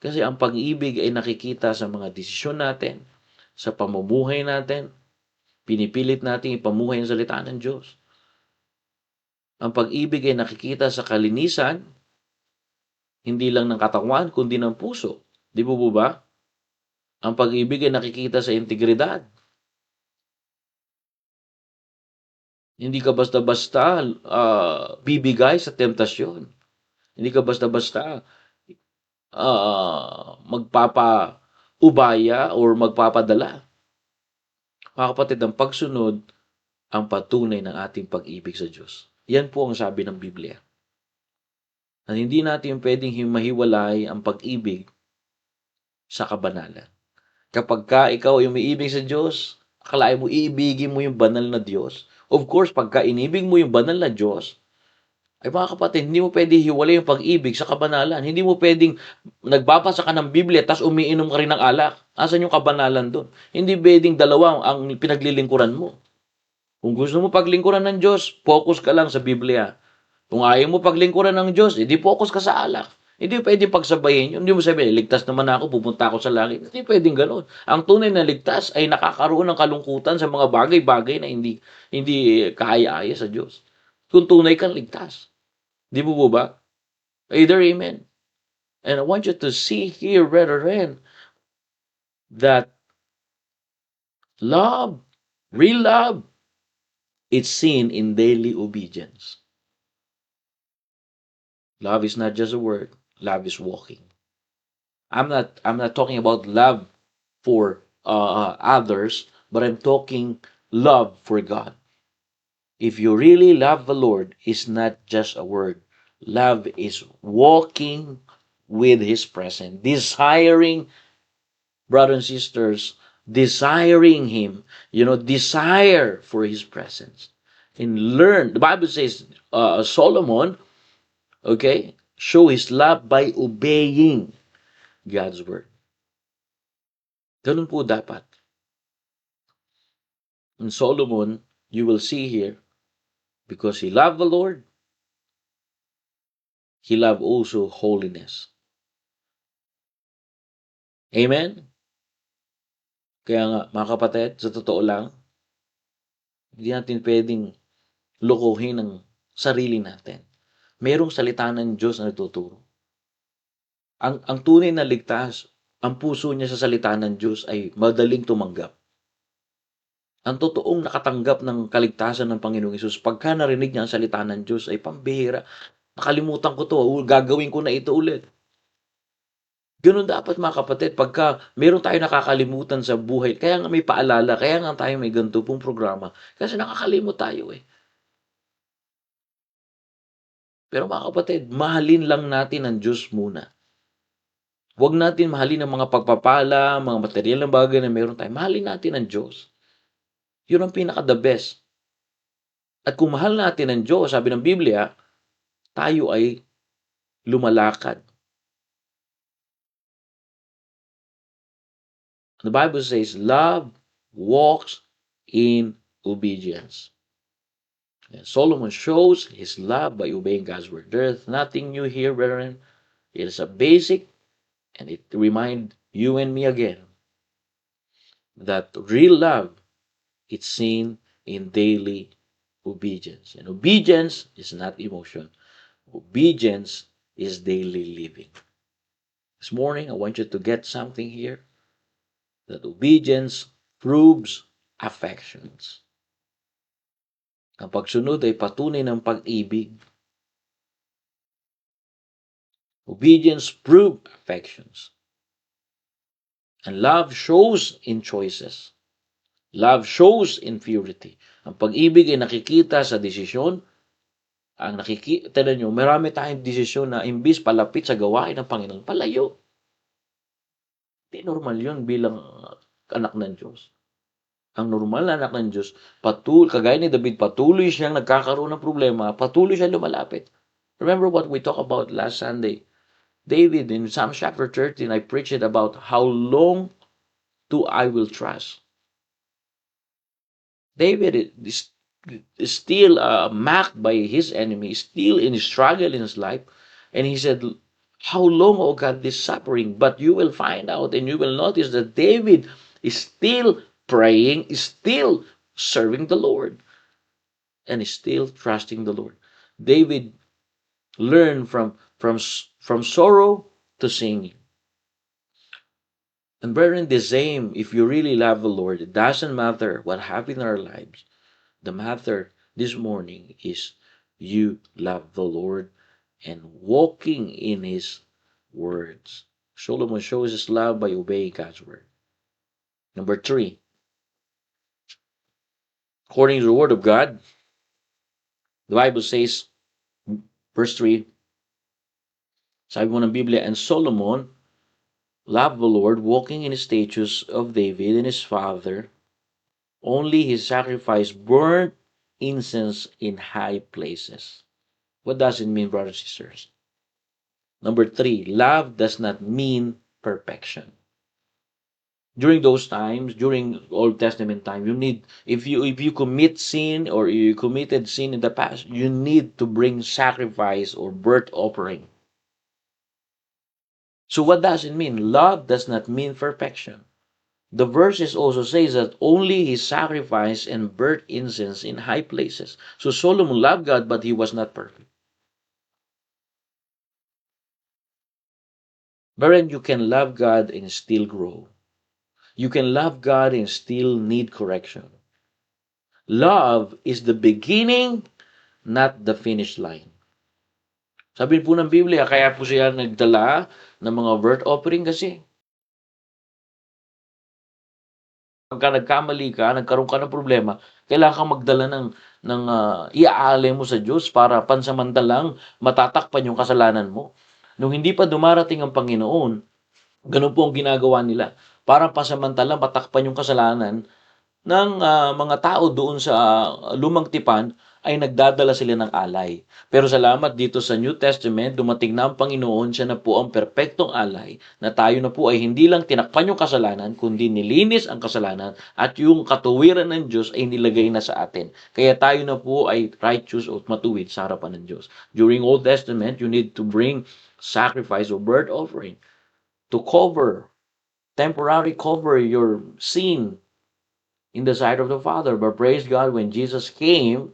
Kasi ang pag-ibig ay nakikita sa mga desisyon natin, sa pamumuhay natin, pinipilit natin ipamuhay ang salita ng Diyos. Ang pag-ibig ay nakikita sa kalinisan, hindi lang ng katawan, kundi ng puso. Di po ba? Ang pag-ibig ay nakikita sa integridad. Hindi ka basta-basta bibigay sa temptasyon. Hindi ka basta-basta magpapa ubaya or magpapadala. Mga kapatid, ang pagsunod ang patunay ng ating pag-ibig sa Diyos. Yan po ang sabi ng Biblia. Na hindi natin pwedeng mahiwalay ang pag-ibig sa kabanalan. Kapag ka ikaw ay umiibig sa Diyos, akalain mo iibigin mo yung banal na Diyos. Of course, pagka inibig mo yung banal na Diyos, ay mga kapatid, hindi mo pwedeng hiwalay yung pag-ibig sa kabanalan. Hindi mo pwedeng nagbabasa ka ng Biblia tapos umiinom ka rin ng alak. Asan yung kabanalan doon? Hindi pwedeng dalawa ang pinaglilingkuran mo. Kung gusto mo paglingkuran ng Diyos, focus ka lang sa Biblia. Kung ayaw mo paglingkuran ng Diyos, edi focus ka sa alak. Hindi pwedeng pagsabayin yun. Hindi mo sabihin, ligtas naman ako, pupunta ako sa langit. Hindi pwedeng ganoon. Ang tunay na ligtas ay nakakaroon ng kalungkutan sa mga bagay-bagay na hindi kaaya-aya sa Diyos. Kung tunay kang ligtas. Di mo po ba? Either amen. And I want you to see here, brethren, that love, real love, it's seen in daily obedience. Love is not just a word. Love is walking. I'm not talking about love for others, but I'm talking love for God. If you really love the Lord, it's not just a word. Love is walking with His presence, desiring, brothers and sisters, desiring Him, desire for His presence. And learn, the Bible says, Solomon, okay, show his love by obeying God's word. Ganun po dapat. In Solomon, you will see here, because he loved the Lord, he loved also holiness. Amen? Kaya nga, mga kapatid, sa totoo lang, hindi natin pwedeng lokohin ang sarili natin. Mayroong salita ng Diyos na nagtuturo. Ang tunay na ligtas, ang puso niya sa salita ng Diyos ay madaling tumanggap. Ang totoong nakatanggap ng kaligtasan ng Panginoong Hesus, pagka narinig niya ang salita ng Diyos, ay pambihira. Nakalimutan ko to, gagawin ko na ito ulit. Ganun dapat mga kapatid, pagka meron tayo nakakalimutan sa buhay, kaya nga may paalala, kaya nga tayo may ganito pong programa, kasi nakakalimot tayo eh. Pero mga kapatid, mahalin lang natin ang Diyos muna. Huwag natin mahalin ang mga pagpapala, mga material na bagay na meron tayo. Mahalin natin ang Diyos. Yun ang pinaka-the best. At kung mahal natin ang Diyos, sabi ng Biblia, tayo ay lumalakad. The Bible says, love walks in obedience. And Solomon shows his love by obeying God's word. There is nothing new here, brethren. It is a basic, and it reminds you and me again that real love is seen in daily obedience. And obedience is not emotion. Obedience is daily living. This morning, I want you to get something here, that obedience proves affections. Ang pagsunod ay patunay ng pag-ibig. Obedience proves affections. And love shows in choices. Love shows in purity. Ang pag-ibig ay nakikita sa desisyon. Ang nakikita ninyo, marami tayong desisyon na imbis palapit sa gawain ng Panginoon, palayo. Hindi normal yun bilang anak ng Diyos. Ang normal na anak ng Diyos, kagaya ni David, patuloy siyang nagkakaroon ng problema, patuloy siyang lumalapit. Remember what we talked about last Sunday? David, in Psalm chapter 13, I preached about how long do I will trust. David is still mocked by his enemy, still in struggle in his life. And he said, how long, O God, this suffering? But you will find out and you will notice that David is still praying, is still serving the Lord, and is still trusting the Lord. David learned from sorrow to singing. And brethren, the same, if you really love the Lord, it doesn't matter what happens in our lives. The matter this morning is you love the Lord and walking in His words. Solomon shows his love by obeying God's word. Number 3, according to the word of God, the Bible says, verse 3, sabi mo ng Biblia, and Solomon loved the Lord, walking in the statutes of David and his father. Only he sacrificed burnt incense in high places. What does it mean, brothers and sisters? Number 3, love does not mean perfection. During those times, during Old Testament time, you need, if you commit sin or you committed sin in the past, you need to bring sacrifice or burnt offering. So what does it mean? Love does not mean perfection. The verses also says that only he sacrificed and burnt incense in high places. So Solomon loved God, but he was not perfect. But you can love God and still grow. You can love God and still need correction. Love is the beginning, not the finish line. Sabi po ng Biblia, kaya po siya nagdala ng mga burnt offering kasi pagka nagkamali ka, nagkaroon ka ng problema, kailangan kang magdala ng iaalay mo sa Diyos para pansamantalang matatakpan yung kasalanan mo. Nung hindi pa dumarating ang Panginoon, ganun po ang ginagawa nila. Para pansamantalang matakpan yung kasalanan ng mga tao doon sa lumang tipan, ay nagdadala sila ng alay. Pero salamat dito sa New Testament, dumating na ang Panginoon, siya na po ang perpektong alay, na tayo na po ay hindi lang tinakpan yung kasalanan, kundi nilinis ang kasalanan, at yung katuwiran ng Diyos ay nilagay na sa atin. Kaya tayo na po ay righteous o matuwid sa harapan ng Diyos. During Old Testament, you need to bring sacrifice or burnt offering to temporarily cover your sin in the sight of the Father. But praise God, when Jesus came,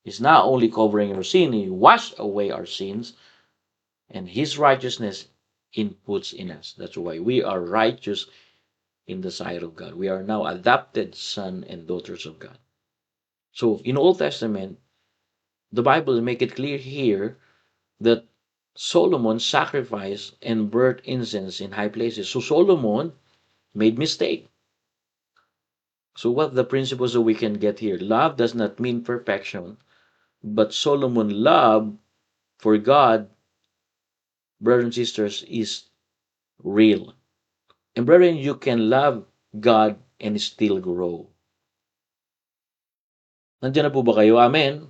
He's not only covering our sin, He washed away our sins, and His righteousness inputs in us. That's why we are righteous in the sight of God. We are now adopted sons and daughters of God. So in Old Testament, the Bible make it clear here that Solomon sacrificed and burnt incense in high places. So Solomon made mistake. So what the principles that we can get here? Love does not mean perfection, but Solomon love for God, brothers and sisters, is real. And brethren, you can love God and still grow. Nandiyan na po ba kayo? Amen?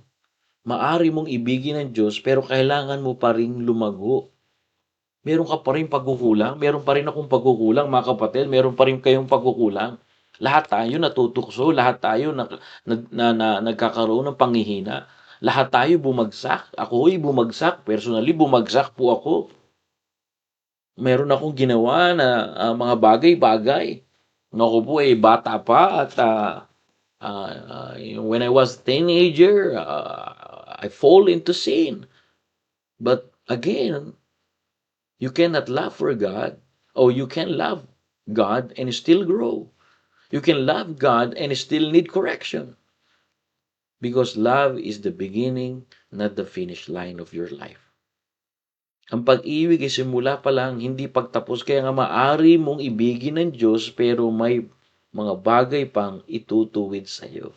Maari mong ibigin ng Diyos, pero kailangan mo pa rin lumago. Meron ka pa rin pagkukulang. Meron pa rin akong pagkukulang, mga kapatid. Meron pa rin kayong pagkukulang. Lahat tayo natutukso. Lahat tayo nagkakaroon ng panghihina. Lahat tayo bumagsak. Ako'y bumagsak. Personally, bumagsak po ako. Meron akong ginawa na mga bagay-bagay. Ako po ay bata pa at when I was teenager, I fall into sin. But again, you cannot love for God, or you can love God and still grow. You can love God and still need correction. Because love is the beginning, not the finish line of your life. Ang pag-ibig ay simula pa lang, hindi pagtapos. Kaya nga maari mong ibigin ng Diyos, pero may mga bagay pang itutuwid sa iyo.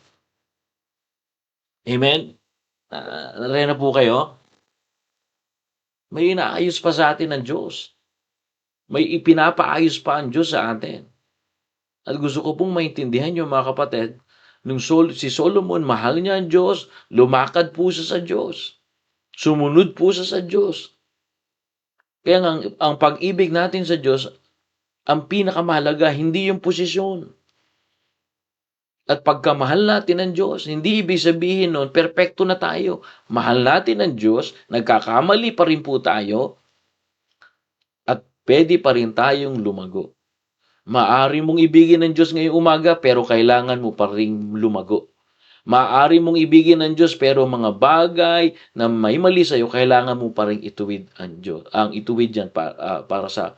Amen? Narena po kayo? May inaayos pa sa atin ng Diyos. May ipinapaayos pa ang Diyos sa atin. At gusto ko pong maintindihan nyo, mga kapatid, nung si Solomon, mahal niya ang Diyos, lumakad po siya sa Diyos. Sumunod po siya sa Diyos. Kaya ang pag-ibig natin sa Diyos, ang pinakamahalaga, hindi yung posisyon. At pagkamahal natin ng Diyos, hindi ibig sabihin nun, perpekto na tayo. Mahal natin ng Diyos, nagkakamali pa rin po tayo, at pwede pa rin tayong lumago. Maari mong ibigin ng Diyos ngayong umaga, pero kailangan mo pa rin lumago. Maari mong ibigin ng Diyos, pero mga bagay na may mali sa iyo, kailangan mo pa rin ituwid ang Diyos. Ang ituwid yan para sa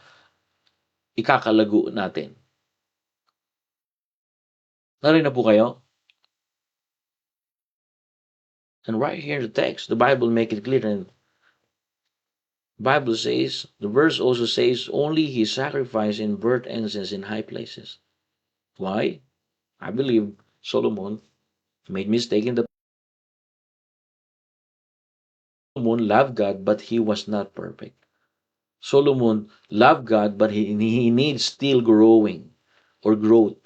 ikakalago natin. Narinig na po kayo? And right here in the text, the Bible make it clear, and Bible says, the verse also says, only he sacrificed and burnt incense in high places. Why? I believe Solomon made mistake in the Solomon loved God, but he was not perfect. Solomon loved God, but he needs still growing or growth.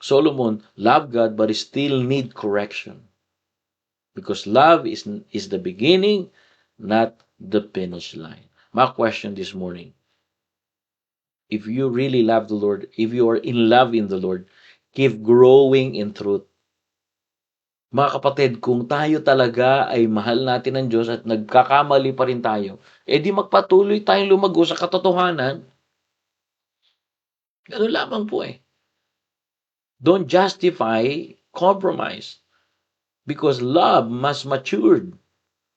Solomon loved God, but he still need correction. Because love is the beginning, not the finish line. My question this morning, if you really love the Lord, if you are in love in the Lord, keep growing in truth. Mga kapatid, kung tayo talaga ay mahal natin ng Diyos at nagkakamali pa rin tayo, edi magpatuloy tayong lumago sa katotohanan. Ganun lamang po eh. Don't justify compromise because love must matured.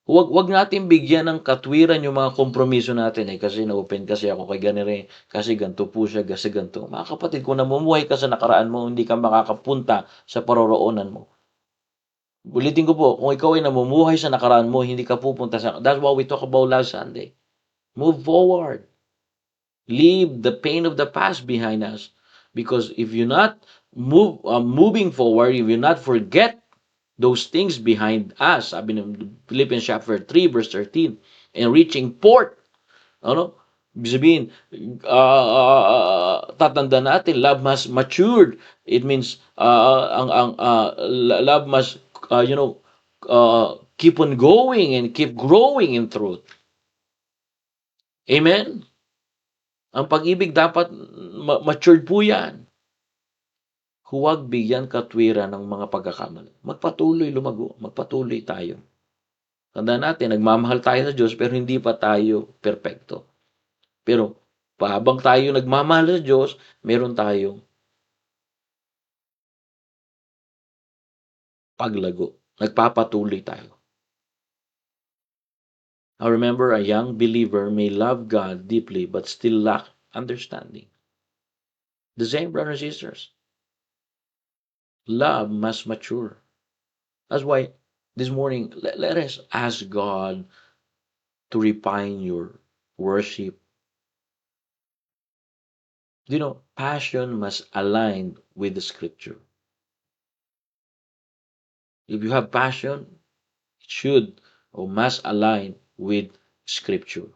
Wag natin bigyan ng katwiran yung mga kompromiso natin eh kasi na-open kasi ako kay ganire, kasi ganito po siya, kasi ganito. Mga kapatid, kung namumuhay ka sa nakaraan mo, hindi ka makakapunta sa paroroonan mo. Ulitin ko po, kung ikaw ay namumuhay sa nakaraan mo, hindi ka pupunta sa... That's what we talk about last Sunday. Move forward. Leave the pain of the past behind us. Because if you're not moving forward, if you not forget those things behind us, sabi ng Philippians chapter 3 verse 13, and reaching forth, ano? Ibig sabihin, tatanda natin, love must matured. It means, love must, keep on going and keep growing in truth. Amen? Ang pag-ibig dapat matured po yan. Huwag bigyan katwiran ng mga pagkakamali. Magpatuloy lumago. Magpatuloy tayo. Tandaan natin, nagmamahal tayo sa Diyos pero hindi pa tayo perpekto. Pero habang tayo nagmamahal sa Diyos, meron tayong paglago. Nagpapatuloy tayo. Now remember, a young believer may love God deeply but still lack understanding. The same, brothers and sisters. Love must mature. That's why this morning, let us ask God to refine your worship. Passion must align with the scripture. If you have passion, it should or must align with scripture.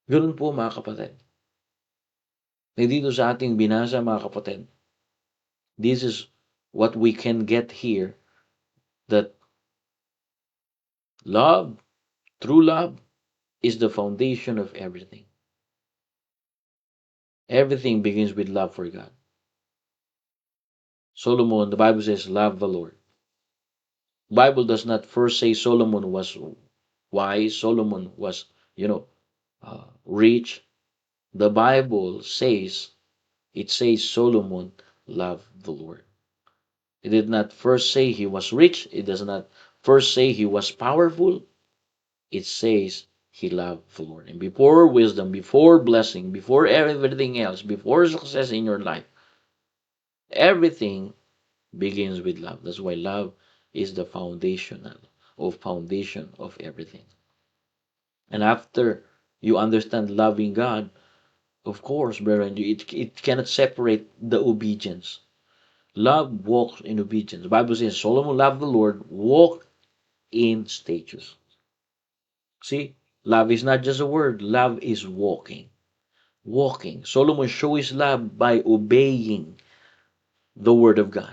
Ganun po mga kapatid. Dito sa ating binasa mga kapatid, this is what we can get here, that love, true love, is the foundation of everything. Everything begins with love for God. Solomon, the Bible says, love the Lord. Bible does not first say Solomon was wise, Solomon was, rich. The Bible says, it says Solomon loved the Lord. It did not first say he was rich. It does not first say he was powerful. It says he loved the Lord. And before wisdom, before blessing, before everything else, before success in your life, everything begins with love. That's why love is the foundation of everything. And after you understand loving God, of course, brethren, it cannot separate the obedience. Love walks in obedience. The Bible says Solomon loved the Lord, walked in stages. See, love is not just a word. Love is walking. Walking. Solomon showed his love by obeying the word of God.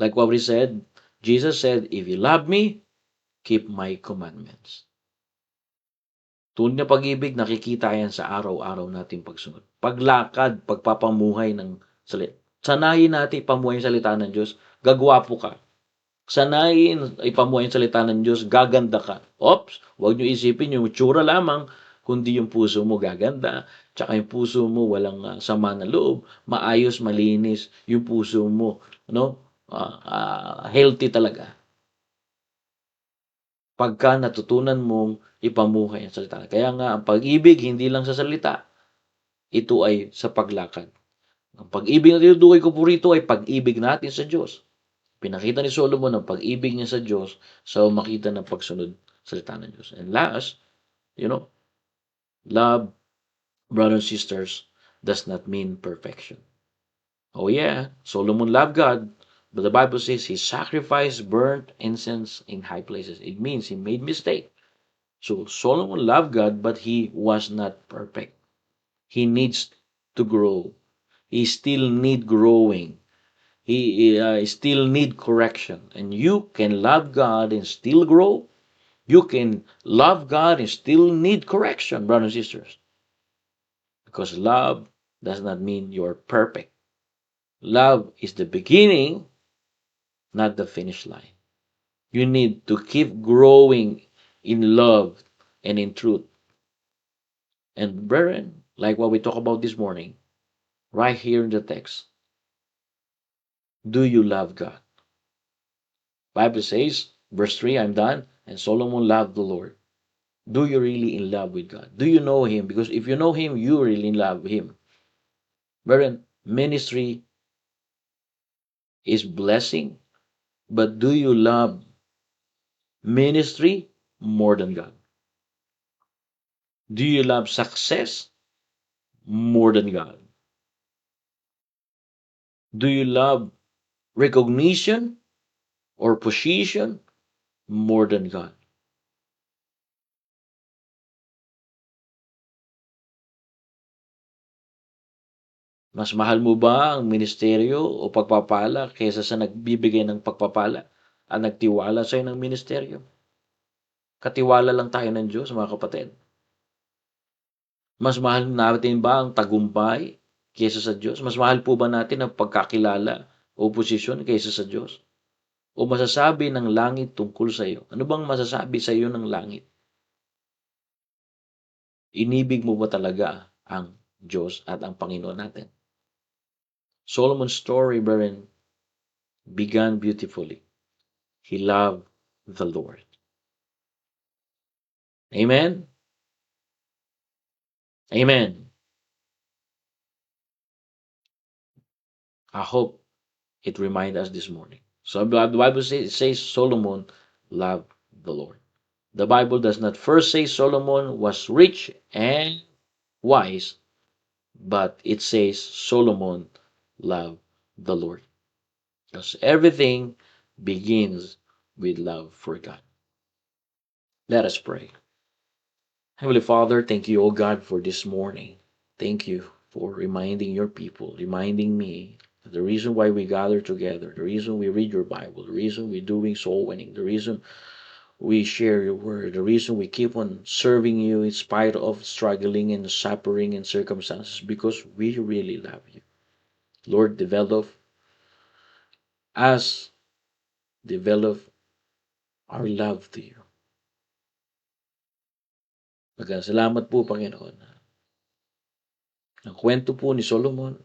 Like what we said, Jesus said, if you love me, keep my commandments. Tunay na pag-ibig, nakikita yan sa araw-araw nating pagsunod. Paglakad, pagpapamuhay ng salita. Sanayin natin ipamuhay ang salita ng Diyos, gagwapo ka. Sanayin ipamuhay ang salita ng Diyos, gaganda ka. Oops, huwag nyo isipin yung tsura lamang, kundi yung puso mo gaganda, tsaka yung puso mo walang sama na loob, maayos, malinis, yung puso mo, healthy talaga. Pagka natutunan mong ipamuhay ang salita. Kaya nga, ang pag-ibig, hindi lang sa salita. Ito ay sa paglakad. Ang pag-ibig na tinutukoy ko po rito ay pag-ibig natin sa Diyos. Pinakita ni Solomon ang pag-ibig niya sa Diyos sa umakita ng pagsunod sa salita ng Diyos. And last, You know, love, brothers and sisters, does not mean perfection. Oh yeah, Solomon loved God, but the Bible says he sacrificed burnt incense in high places. It means he made mistake. So Solomon loved God, but he was not perfect. He needs to grow. He still need growing. He still need correction. And you can love God and still grow. You can love God and still need correction, brothers and sisters. Because love does not mean you're perfect. Love is the beginning, not the finish line. You need to keep growing in love and in truth. And brethren, like what we talked about this morning, right here in the text, do you love God? Bible says, verse 3, I'm done, and Solomon loved the Lord. Do you really in love with God? Do you know Him? Because if you know Him, you really love Him. Brethren, ministry is blessing, but do you love ministry more than God? Do you love success more than God? Do you love recognition or position more than God? Mas mahal mo ba ang ministeryo o pagpapala kaysa sa nagbibigay ng pagpapala at nagtiwala sa iyo ng ministeryo? Katiwala lang tayo ng Diyos, mga kapatid. Mas mahal natin ba ang tagumpay kaysa sa Diyos? Mas mahal po ba natin ang pagkakilala o posisyon kaysa sa Diyos? O masasabi ng langit tungkol sa iyo? Ano bang masasabi sa iyo ng langit? Inibig mo ba talaga ang Diyos at ang Panginoon natin? Solomon's story, brethren, began beautifully. He loved the Lord. Amen? Amen. I hope it reminds us this morning. So the Bible says Solomon loved the Lord. The Bible does not first say Solomon was rich and wise, but it says Solomon loved the Lord. Because everything begins with love for God. Let us pray. Heavenly Father, thank you, O God, for this morning. Thank you for reminding your people, reminding me that the reason why we gather together, the reason we read your Bible, the reason we're doing soul winning, the reason we share your word, the reason we keep on serving you in spite of struggling and suffering and circumstances, because we really love you. Lord, us, develop our love to you. Salamat po, Panginoon. Ang kwento po ni Solomon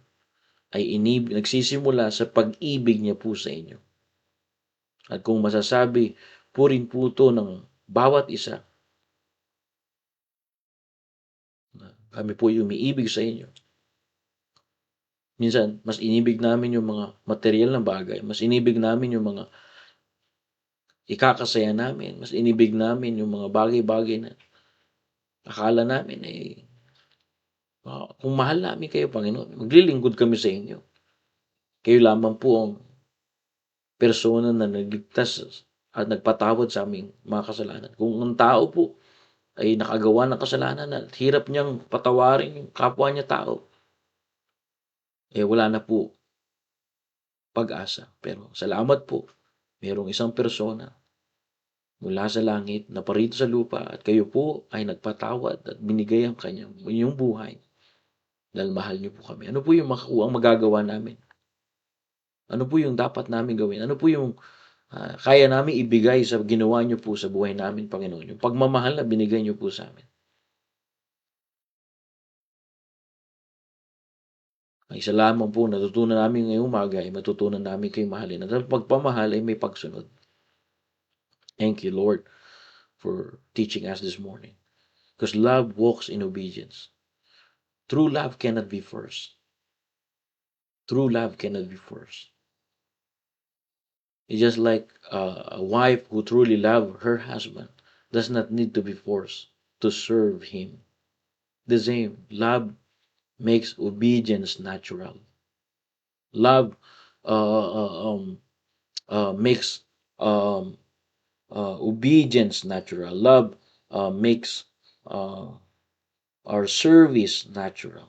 ay nagsisimula sa pag-ibig niya po sa inyo. At kung masasabi po rin po ito ng bawat isa, kami po yung umiibig sa inyo. Minsan, mas inibig namin yung mga material na bagay, mas inibig namin yung mga ikakasaya namin, mas inibig namin yung mga bagay-bagay na akala namin kung mahal namin kayo, Panginoon, maglilingkod kami sa inyo. Kayo lamang po ang persona na nagligtas at nagpatawad sa aming mga kasalanan. Kung ang tao po ay nakagawa ng kasalanan at hirap niyang patawarin yung kapwa niya tao, wala na po pag-asa. Pero salamat po, mayroong isang persona mula sa langit na parito sa lupa at kayo po ay nagpatawad at binigay ang inyong buhay dahil mahal niyo po kami. Ano po yung ang magagawa namin? Ano po yung dapat namin gawin? Ano po yung kaya namin ibigay sa ginawa niyo po sa buhay namin, Panginoon? Yung pagmamahal na binigay niyo po sa amin. Ang isa lamang po natutunan namin ngayong umaga ay matutunan namin kayo mahalin. At ang pagpamahal ay may pagsunod. Thank you, Lord, for teaching us this morning. Because love walks in obedience. True love cannot be forced. True love cannot be forced. It's just like a wife who truly loves her husband does not need to be forced. to serve Him. The same, love makes obedience natural. Love makes um, obedience natural. Love makes uh, our service natural.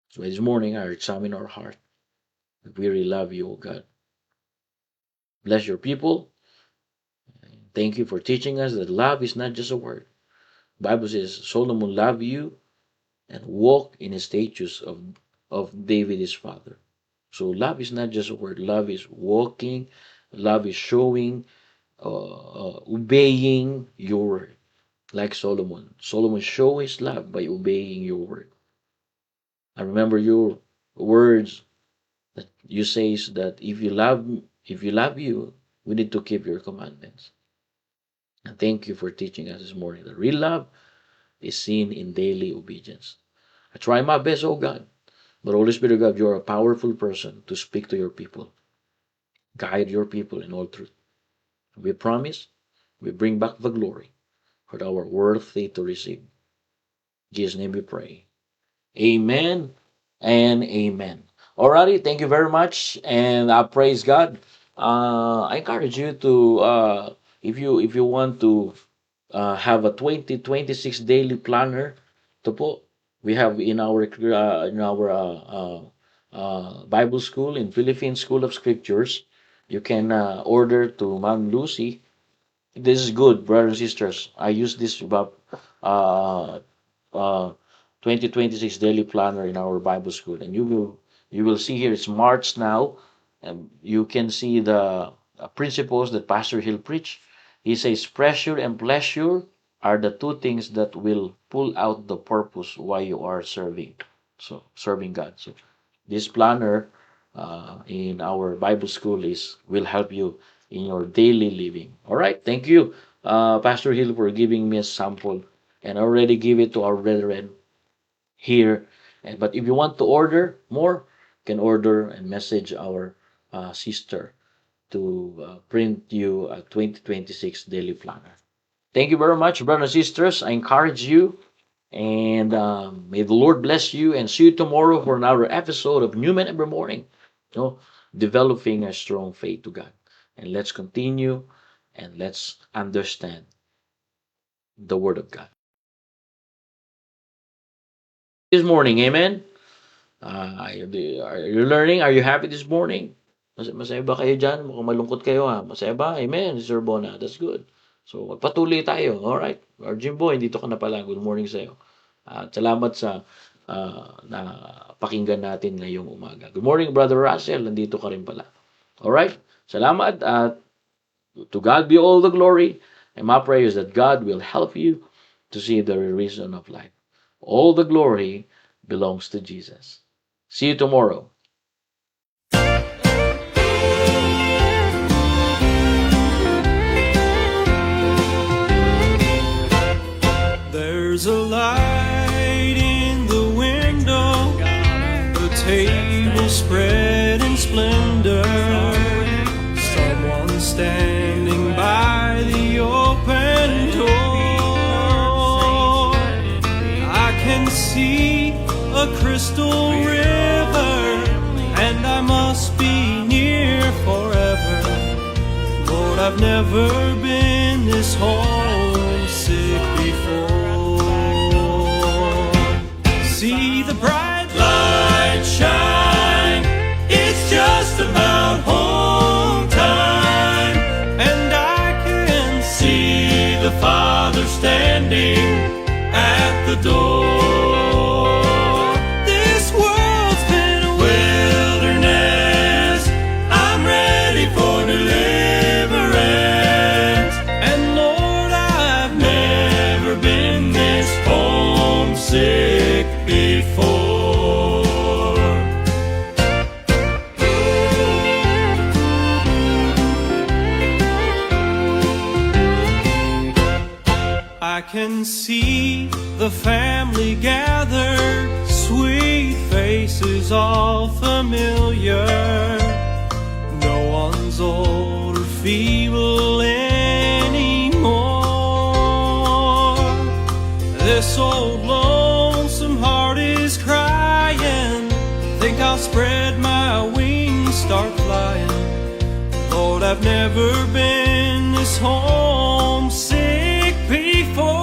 So this morning, I examine our heart. We really love you, O God. Bless your people. Thank you for teaching us that love is not just a word. The Bible says Solomon loved you and walked in the statutes of David his father. So love is not just a word. Love is walking. Love is showing, obeying your word. Like Solomon. Solomon showed his love by obeying your word. I remember your words that you says that if you love you, we need to keep your commandments. And thank you for teaching us this morning that real love is seen in daily obedience. I try my best, oh God. But Holy Spirit of God, you are a powerful person to speak to your people. Guide your people in all truth. We promise we bring back the glory for our worthy to receive. In Jesus' name we pray. Amen and amen. Alrighty, thank you very much, and I praise God. I encourage you to, if you want to have a 2026 daily planner, to po, we have in our Bible school in Philippine School of Scriptures. You can order to Ma'am Lucy. This is good, brothers and sisters. I use this about uh, uh, 2026 daily planner in our Bible school, and you will see here it's March now, and you can see the principles that Pastor Hill preached. He says pressure and pleasure are the two things that will pull out the purpose why you are serving. So serving God. So this planner in our Bible school is will help you in your daily living. All right, thank you, Pastor Hill, for giving me a sample, and I already give it to our brethren here. And but if you want to order more, you can order and message our sister to print you a 2026 daily planner. Thank you very much, brothers and sisters. I encourage you, and may the Lord bless you. And see you tomorrow for another episode of Newman every morning. You know, developing a strong faith to God. And let's continue and let's understand the Word of God. This morning, Amen. Are you learning? Are you happy this morning? Masaya ba kayo dyan? Mukhang malungkot kayo ha. Masaya ba? Amen, Sir Bona. That's good. So, magpatuloy tayo. Alright. Our Jimbo, dito ka na pala. Good morning sa'yo. At salamat sa na pakinggan natin ngayong umaga. Good morning, Brother Russell. Nandito ka rin pala. Alright. Salamat at to God be all the glory. And my prayer is that God will help you to see the reason of life. All the glory belongs to Jesus. See you tomorrow. There's a light in the window, the table spread in splendor, someone standing by the open door. I can see a crystal river, and I must be near forever. Lord, I've never been this homesick before. See the bright light shine, it's just about home time, and I can see the Father standing at the door. This world's been a wilderness, I'm ready for deliverance, and Lord, I've never been this homesick before. I can see the family gathered, sweet faces all familiar. No one's old or feeble anymore. This old lonesome heart is crying. Think I'll spread my wings, start flying. Lord, I've never been this homesick before.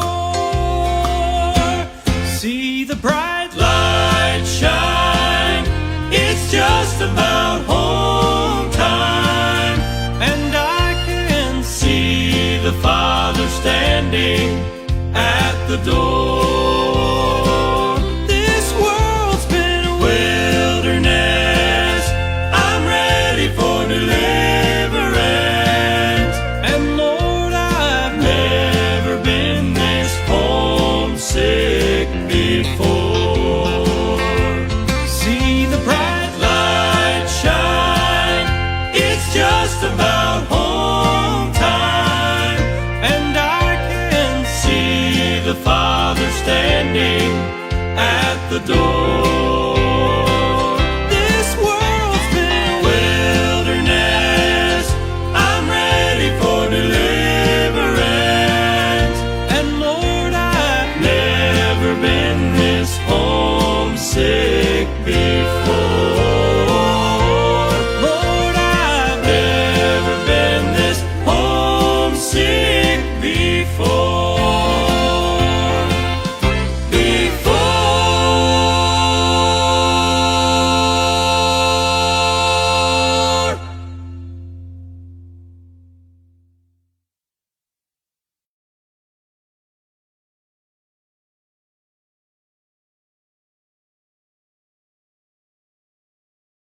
See the bright light shine, it's just about home time. And I can see the Father standing at the door.